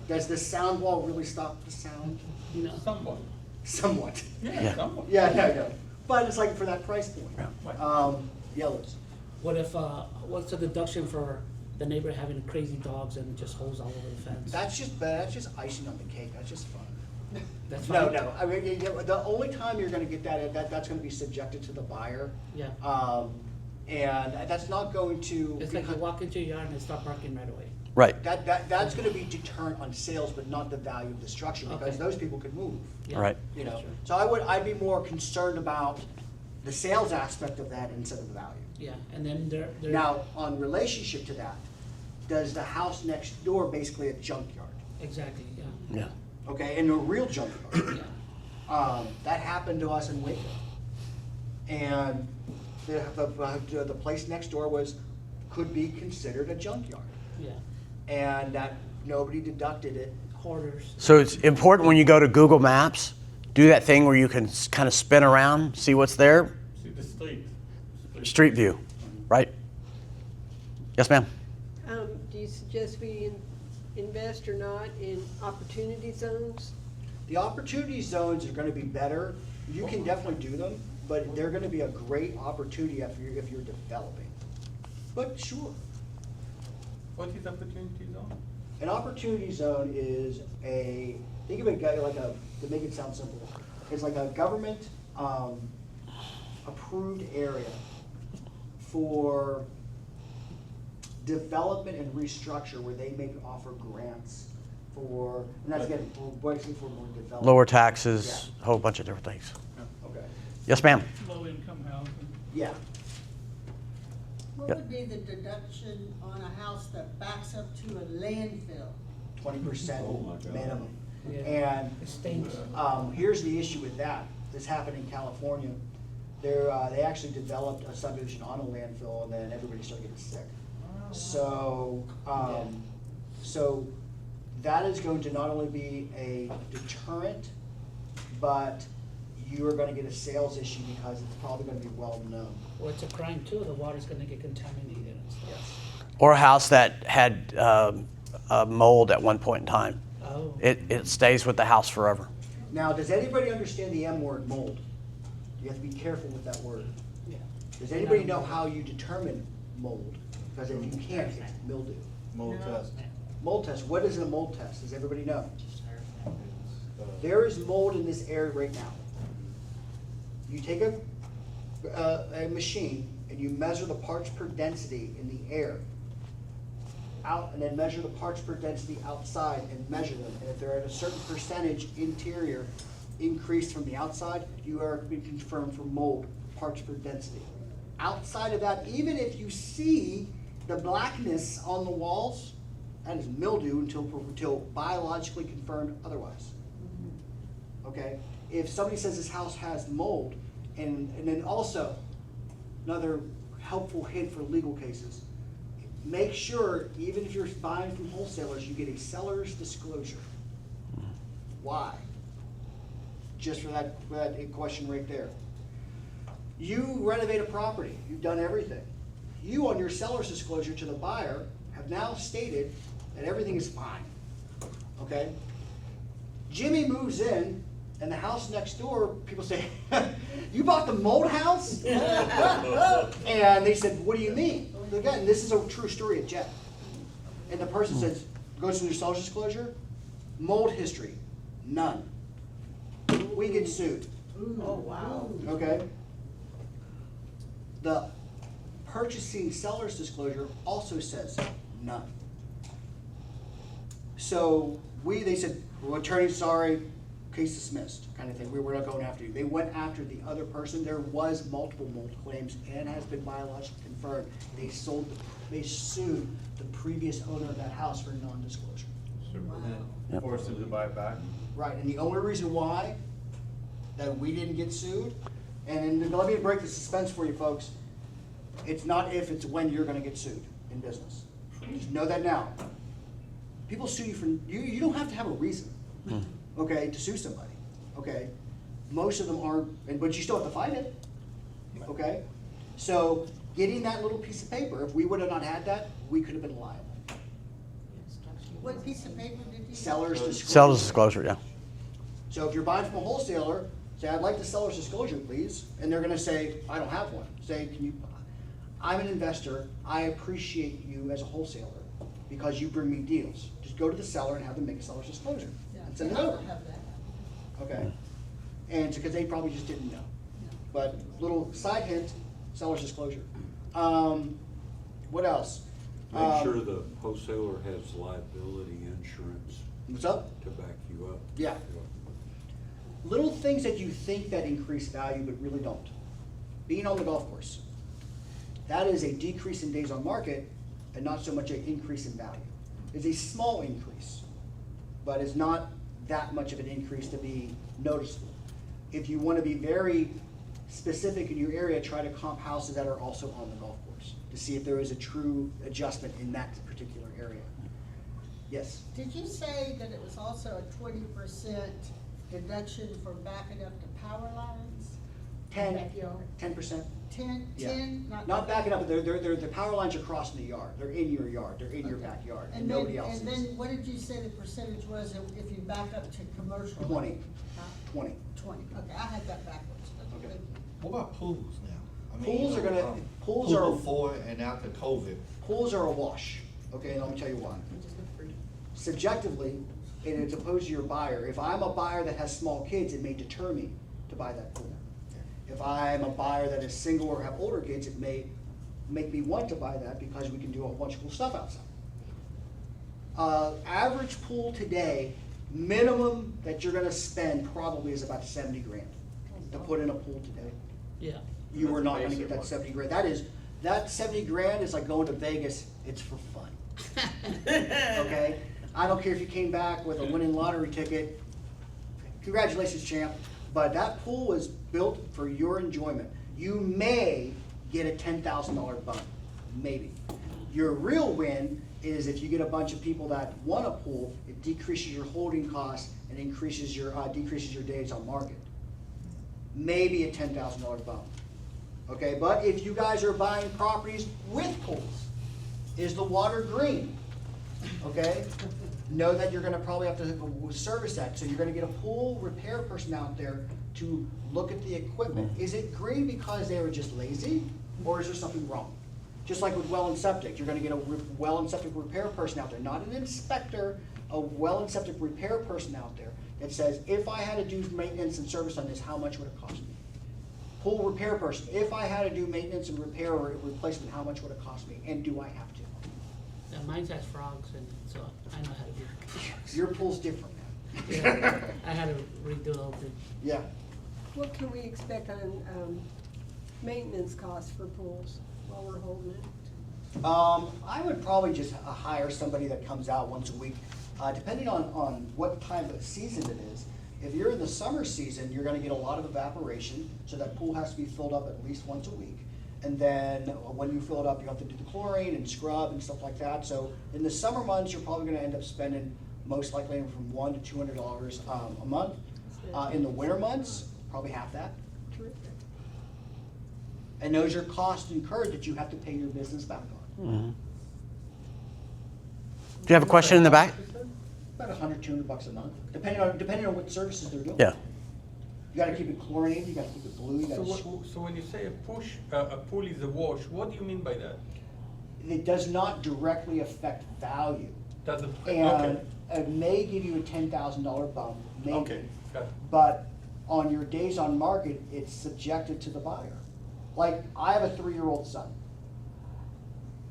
Does the sound wall really stop the sound? No. somewhat. Somewhat. Yeah, somewhat. Yeah, no. But it's like for that price point. Right. Yellows. What if, what's the deduction for the neighbor having crazy dogs and just holes all over the fence? That's just icing on the cake. That's just fun. That's No, fine? no. I mean, the only time you're gonna get that's gonna be subjected to the buyer. Yeah. And that's not going to. It's like you walk into your yard and they start barking right away. Right, That's gonna be deterrent on sales, but not the value of the structure, because Okay. those people could move, Yeah. right. you know? Sure. So I'd be more concerned about the sales aspect of that instead of the value. Yeah, and then there. Now, on relationship to that, does the house next door basically a junkyard? Exactly, yeah, Yeah. Okay, and a real junkyard. yeah. That happened to us in Waco. And the place next door could be considered a junkyard. Yeah, And that, nobody deducted it. hoarders. So it's important when you go to Google Maps, do that thing where you can kind of spin around, see what's there, See the street. street view, right? Yes, ma'am? Do you suggest we invest or not in opportunity zones? The opportunity zones are gonna be better. You can definitely do them, but they're gonna be a great opportunity if you're developing. But sure. What is opportunity zone? An opportunity zone is think of it to make it sound simple, it's like a government, approved area for development and restructure, where they may offer grants for, and that's again, basically for more development. Lower taxes, a whole bunch of different things. Okay, Yes, ma'am? Low-income housing. yeah. What Yep. would be the deduction on a house that backs up to a landfill? 20% minimum. Yeah. And It stinks. here's the issue with that. This happened in California. They actually developed a subdivision on a landfill, and then everybody started getting sick. So, so that is going to not only be a deterrent, but you are gonna get a sales issue because it's probably gonna be well known. Well, it's a crime too, the water's gonna get contaminated and stuff. Or a house that had mold at one point in time. Oh. It stays with the house forever. Now, does anybody understand the M word, mold? You have to be careful with that word. Yeah. Does anybody know how you determine mold? Because if you can't, it's mildew. Mold test. Mold test, what is a mold test? Does everybody know? There is mold in this area right now. You take a machine and you measure the parts per density in the air out, and then measure the parts per density outside and measure them. And if they're at a certain percentage interior increased from the outside, you are being confirmed for mold parts per density. Outside of that, even if you see the blackness on the walls, that is mildew until biologically confirmed otherwise. Okay? If somebody says this house has mold, and then also, another helpful hint for legal cases, make sure, even if you're buying from wholesalers, you get a seller's disclosure. Why? Just for that question right there. You renovate a property, you've done everything. You, on your seller's disclosure to the buyer, have now stated that everything is fine, okay? Jimmy moves in, and the house next door, people say, you bought the mold house? And they said, what do you mean? Again, this is a true story of Jeff. And the person says, goes to their seller's disclosure, mold history, none. We get sued. Oh, wow. Okay? The purchasing seller's disclosure also says none. So they said, well, attorney, sorry, case dismissed, kind of thing. We're not going after you. They went after the other person. There was multiple mold claims and has been biologically confirmed. They sued the previous owner of that house for non-disclosure. Yep. Forced them to buy it back. Right, and the only reason why that we didn't get sued, and let me break the suspense for you folks, it's not if, it's when you're gonna get sued in business. Just know that now. People sue you for, you don't have to have a reason, okay, to sue somebody, okay? Most of them aren't, but you still have to fight it, okay? So, getting that little piece of paper, if we would have not had that, we could have been liable. What piece of paper did you? Seller's disclosure. Seller's disclosure, yeah. So if you're buying from a wholesaler, say, I'd like the seller's disclosure, please, and they're gonna say, I don't have one. Say, can you, I'm an investor, I appreciate you as a wholesaler because you bring me deals. Just go to the seller and have them make a seller's disclosure. Yeah, And send it I over. don't have that. Okay? And because they probably just didn't know. But little side hint, seller's disclosure. What else? Make sure the wholesaler has liability insurance What's up? to back you up. Yeah. Little things that you think that increase value but really don't. Being on the golf course. That is a decrease in days on market and not so much an increase in value. It's a small increase, but it's not that much of an increase to be noticeable. If you want to be very specific in your area, try to comp houses that are also on the golf course to see if there is a true adjustment in that particular area. Yes? Did you say that it was also a 20% deduction for backing up the power lines? 10%. 10, Yeah. 10? Not backing up, but the power lines are crossing the yard. They're in your yard. They're in your backyard, and then, nobody else and is. then what did you say the percentage was if you back up to commercial? 20. Huh? 20. 20, okay, I had that backwards. Okay. Thank you. What about pools now? I mean, Pools you are know, gonna, pools pool are, before and after COVID. pools are a wash, okay, and let me tell you why. Subjectively, and as opposed to your buyer, if I'm a buyer that has small kids, it may deter me to buy that pool. If I'm a buyer that is single or have older kids, it may make me want to buy that because we can do a bunch of cool stuff outside. Average pool today, minimum that you're gonna spend probably is about 70 grand to put in a pool today. Yeah. You are not gonna get that 70 grand. That 70 grand is like going to Vegas, it's for fun. Okay? I don't care if you came back with a winning lottery ticket, congratulations, champ, but that pool is built for your enjoyment. You may get a $10,000 bump, maybe. Your real win is if you get a bunch of people that want a pool, it decreases your holding costs and increases your, decreases your days on market. Maybe a $10,000 bump. Okay, but if you guys are buying properties with pools, is the water green? Okay, know that you're gonna probably have to service that, so you're gonna get a pool repair person out there to look at the equipment. Is it green because they were just lazy, or is there something wrong? Just like with well and septic, you're gonna get a well and septic repair person out there, not an inspector, a well and septic repair person out there that says, if I had to do maintenance and service on this, how much would it cost me? Pool repair person, if I had to do maintenance and repair or replacement, how much would it cost me, and do I have to? Yeah, mine has frogs in it, so I know how to do it. Your pool's different now. Yeah, I had to redo the whole thing. Yeah. What can we expect on, maintenance costs for pools while we're holding it? I would probably just hire somebody that comes out once a week, depending on what time of season it is. If you're in the summer season, you're gonna get a lot of evaporation, so that pool has to be filled up at least once a week. And then when you fill it up, you have to do the chlorine and scrub and stuff like that. So in the summer months, you're probably gonna end up spending most likely from $100 to $200 a month. In the winter months, probably half that. Terrific. And those are costs incurred that you have to pay your business back on. Do you have a question in the back? About $100, $200 a month, depending on what services they're doing. Yeah. You gotta keep it chlorinated, you gotta keep it blue, you So, gotta. so when you say a pool is a wash, what do you mean by that? It does not directly affect value. Doesn't, And okay, it may give you a $10,000 bump, maybe. okay, got it. But on your days on market, it's subjected to the buyer. Like, I have a 3-year-old son.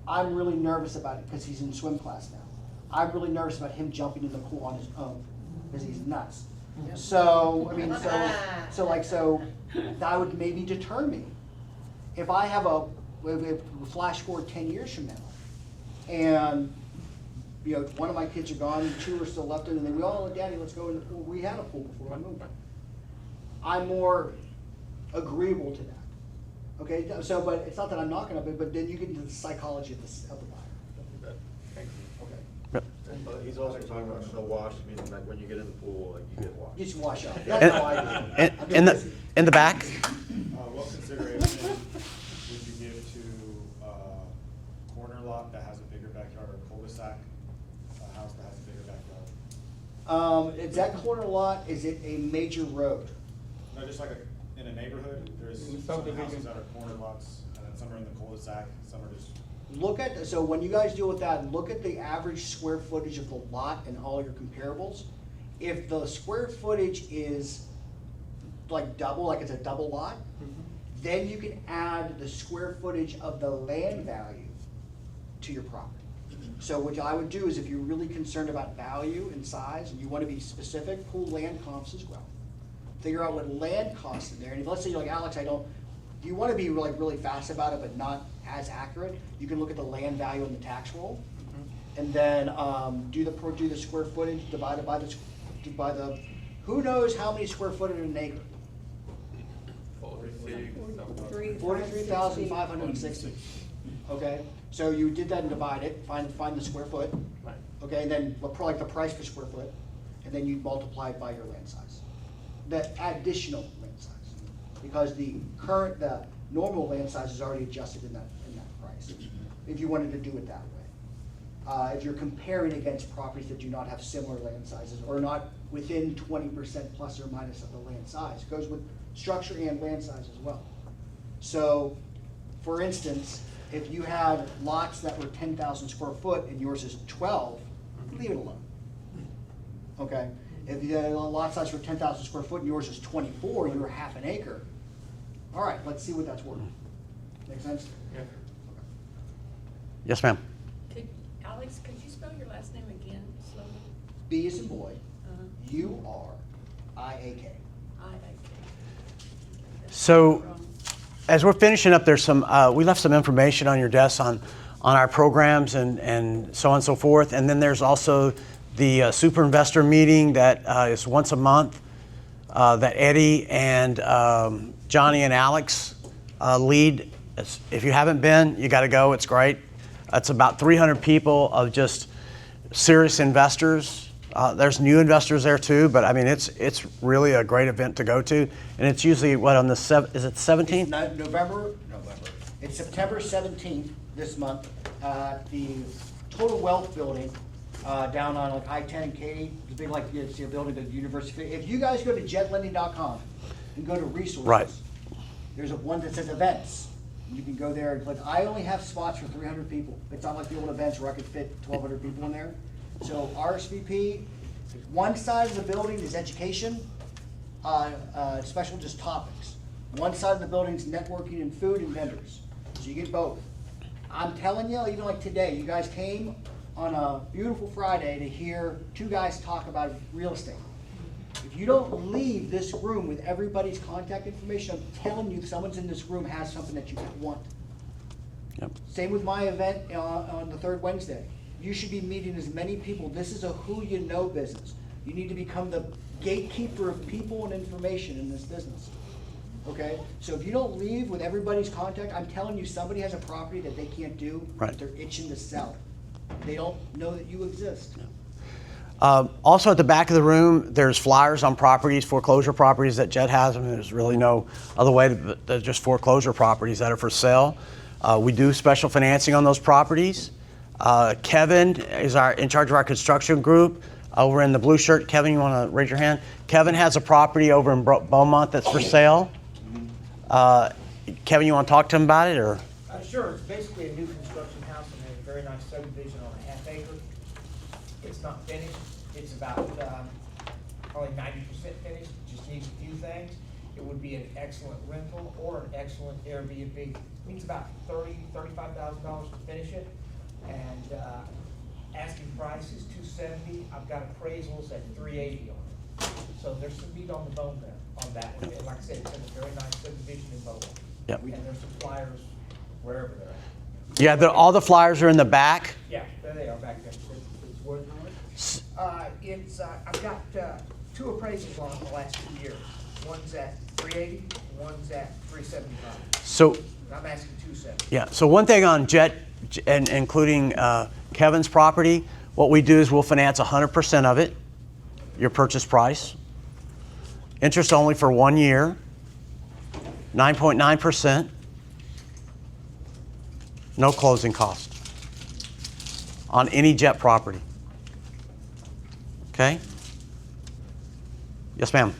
I'm really nervous about it because he's in swim class now. I'm really nervous about him jumping in the pool on his own because he's nuts. So, I mean, so that would maybe deter me. If I have a flash forward 10 years from now, and one of my kids are gone, 2 are still left in, and then we all, Daddy, let's go in the pool. We had a pool before I moved. I'm more agreeable to that. Okay, so, but it's not that I'm not gonna, but then you get into the psychology of the buyer. Thank you. Okay. But he's also talking about no wash, meaning like when you get in the pool, like you get washed. You just wash up. That's how I do it. I'm In busy. the back? What consideration would you give to a corner lot that has a bigger backyard, or a cul-de-sac, a house that has a Is that corner lot, is it a major road? No, just like in a neighborhood, there's In some subdivision. houses that are corner lots, and then some are in the cul-de-sac, some are just. Look at, so when you guys deal with that, look at the average square footage of the lot and all your comparables. If the square footage is like double, like it's a double lot, then you can add the square footage of the land value to your property. So what I would do is if you're really concerned about value and size, and you want to be specific, pull land comps as well. Figure out what land costs in there, and if, let's say you're like, Alex, you want to be really fast about it, but not as accurate, you can look at the land value on the tax roll, and then do the square footage divided by the, who knows how many square foot in an acre? 43,560. Okay, so you did that and divide it, find the square foot. Right. Okay, and then like the price per square foot, and then you multiply it by your land size. The additional land size, because the normal land size is already adjusted in that price. If you wanted to do it that way, if you're comparing against properties that do not have similar land sizes or not within 20% plus or minus of the land size, it goes with structure and land size as well. So, for instance, if you had lots that were 10,000 square foot and yours is 12, leave it alone. Okay? If you had a lot size for 10,000 square foot and yours is 24, you were half an acre. All right, let's see what that's worth. Make sense? Yeah. Yes, ma'am. Alex, could you spell your last name again slowly? B as in boy, U-R-I-A-K. So, as we're finishing up, there's some, we left some information on your desk on our programs and so on and so forth. And then there's also the super investor meeting that is once a month that Eddie and Johnny and Alex lead. If you haven't been, you got to go. It's great. It's about 300 people of just serious investors. There's new investors there too, but I mean, it's really a great event to go to. And it's usually what, on the is it 17th? It's November. It's September 17th this month at the Total Wealth Building down on like I-10 and Katy. It's a big it's a building at the university. If you guys go to jetlending.com and go to resources, right, there's one that says events. You can go there. But I only have spots for 300 people. It's not like the old events where I could fit 1,200 people in there. So RSVP, one side of the building is education, special just topics. One side of the building is networking and food and vendors. So you get both. I'm telling you, even like today, you guys came on a beautiful Friday to hear two guys talk about real estate. If you don't leave this room with everybody's contact information, I'm telling you, someone's in this room has something that you want. Yep. Same with my event on the third Wednesday. You should be meeting as many people. This is a who you know business. You need to become the gatekeeper of people and information in this business. Okay? So if you don't leave with everybody's contact, I'm telling you, somebody has a property that they can't do, right, but they're itching to sell. They don't know that you exist. Yeah. Also at the back of the room, there's flyers on properties, foreclosure properties that Jet has. I mean, there's really no other way to just foreclosure properties that are for sale. We do special financing on those properties. Kevin is in charge of our construction group over in the blue shirt. Kevin, you want to raise your hand? Kevin has a property over in Beaumont that's for sale. Kevin, you want to talk to him about it, or? Sure. It's basically a new construction house and a very nice subdivision on a half acre. It's not finished. It's about probably 90% finished. Just needs a few things. It would be an excellent rental or an excellent Airbnb. It means about $35,000 to finish it. And asking price is $270. I've got appraisals at $380 on it. So there's some meat on the bone there on that one. And like I said, it's in a very nice subdivision in Beaumont. Yep. And there's some flyers wherever they're at. Yeah, all the flyers are in the back. Yeah, there they are back there. It's worth it. I've got two appraisals on it the last 2 years. One's at $380, one's at $375. So I'm asking $270. yeah. So one thing on Jet, and including Kevin's property, what we do is we'll finance 100% of it, your purchase price. Interest only for 1 year, 9.9%. No closing cost on any Jet property. Okay? Yes, ma'am.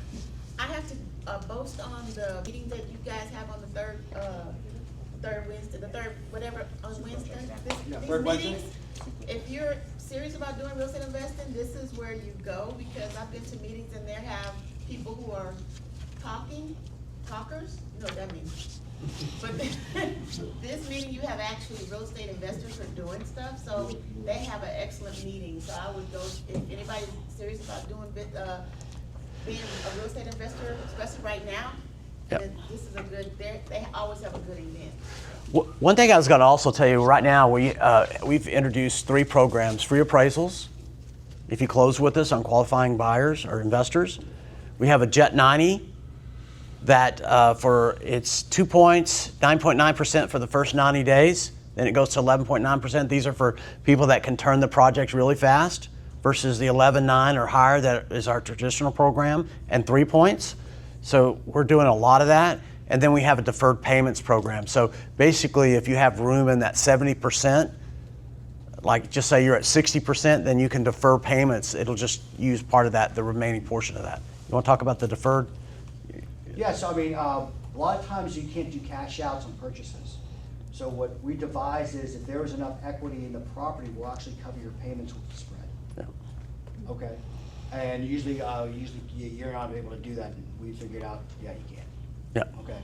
I have to boast on the meeting that you guys have on the third Wednesday, whatever, on Wednesday. Yeah, These third Wednesday. meetings, if you're serious about doing real estate investing, this is where you go, because I've been to meetings and there have people who are talkers, you know what that means. But this meeting, you have actually real estate investors who are doing stuff, so they have an excellent meeting. So I would go, if anybody's serious about doing being a real estate investor, especially right now, Yep. then this is a good, they always have a good event. One thing I was going to also tell you right now, we've introduced 3 programs: free appraisals, if you close with us on qualifying buyers or investors. We have a Jet 90 that it's 2 points, 9.9% for the first 90 days. Then it goes to 11.9%. These are for people that can turn the project really fast versus the 11.9 or higher that is our traditional program, and 3 points. So we're doing a lot of that. And then we have a deferred payments program. So basically, if you have room in that 70%, like just say you're at 60%, then you can defer payments. It'll just use part of that, the remaining portion of that. You want to talk about the deferred? Yeah, so I mean, a lot of times you can't do cash outs on purchases. So what we devise is if there was enough equity in the property, we'll actually cover your payments with the spread. Yeah. Okay? And usually you're not able to do that, and we figured out, yeah, you can. Yeah. Okay.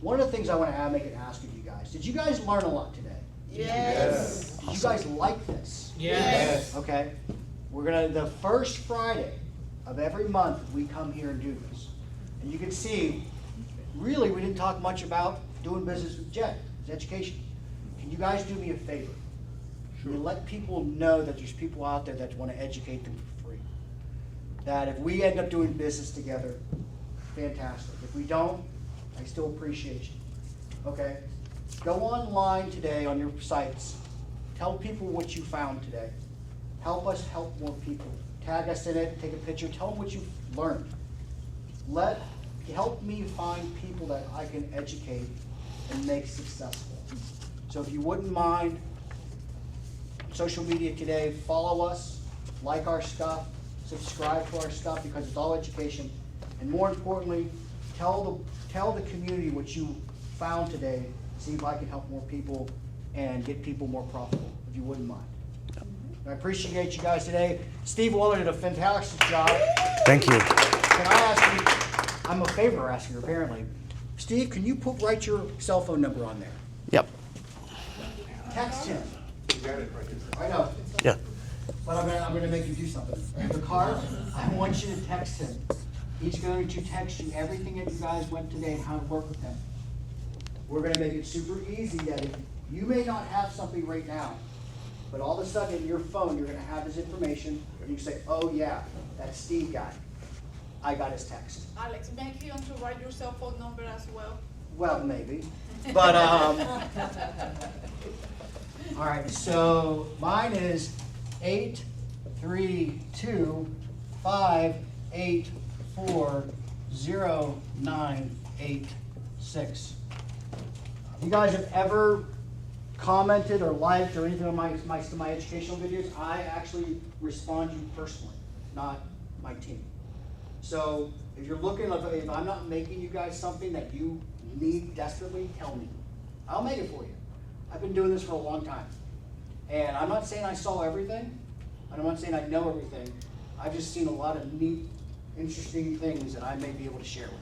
One of the things I want to make an ask of you guys, did you guys learn a lot today? Yes. Did you guys like this? Yes. Okay. We're gonna, the first Friday of every month, we come here and do this. And you can see, really, we didn't talk much about doing business with Jet, it's education. Can you guys do me a favor? Can you let people know that there's people out there that want to educate them for free? That if we end up doing business together, fantastic. If we don't, I still appreciate you. Okay? Go online today on your sites. Tell people what you found today. Help us help more people. Tag us in it, take a picture, tell them what you've learned. Help me find people that I can educate and make successful. So if you wouldn't mind, social media today, follow us, like our stuff, subscribe to our stuff, because it's all education. And more importantly, tell the community what you found today. See if I can help more people and get people more profitable, if you wouldn't mind. I appreciate you guys today. Steve Waller did a fantastic job. Thank you. Can I ask you, I'm a favor asking apparently. Steve, can you write your cell phone number on there? Yep. Text him. You got it right here. I know. Yeah. But I'm gonna make you do something. The card, I want you to text him. He's going to text you everything that you guys went today and how to work with him. We're gonna make it super easy that if you may not have something right now, but all of a sudden in your phone, you're gonna have his information, and you can say, oh yeah, that's Steve guy. I got his text. Alex, make him to write your cell phone number as well. Well, maybe, but, all right, so mine is 832-584-0986. If you guys have ever commented or liked or anything on my educational videos, I actually respond to you personally, not my team. So if you're looking, if I'm not making you guys something that you need desperately, tell me. I'll make it for you. I've been doing this for a long time. And I'm not saying I saw everything, and I'm not saying I know everything. I've just seen a lot of neat, interesting things that I may be able to share with you.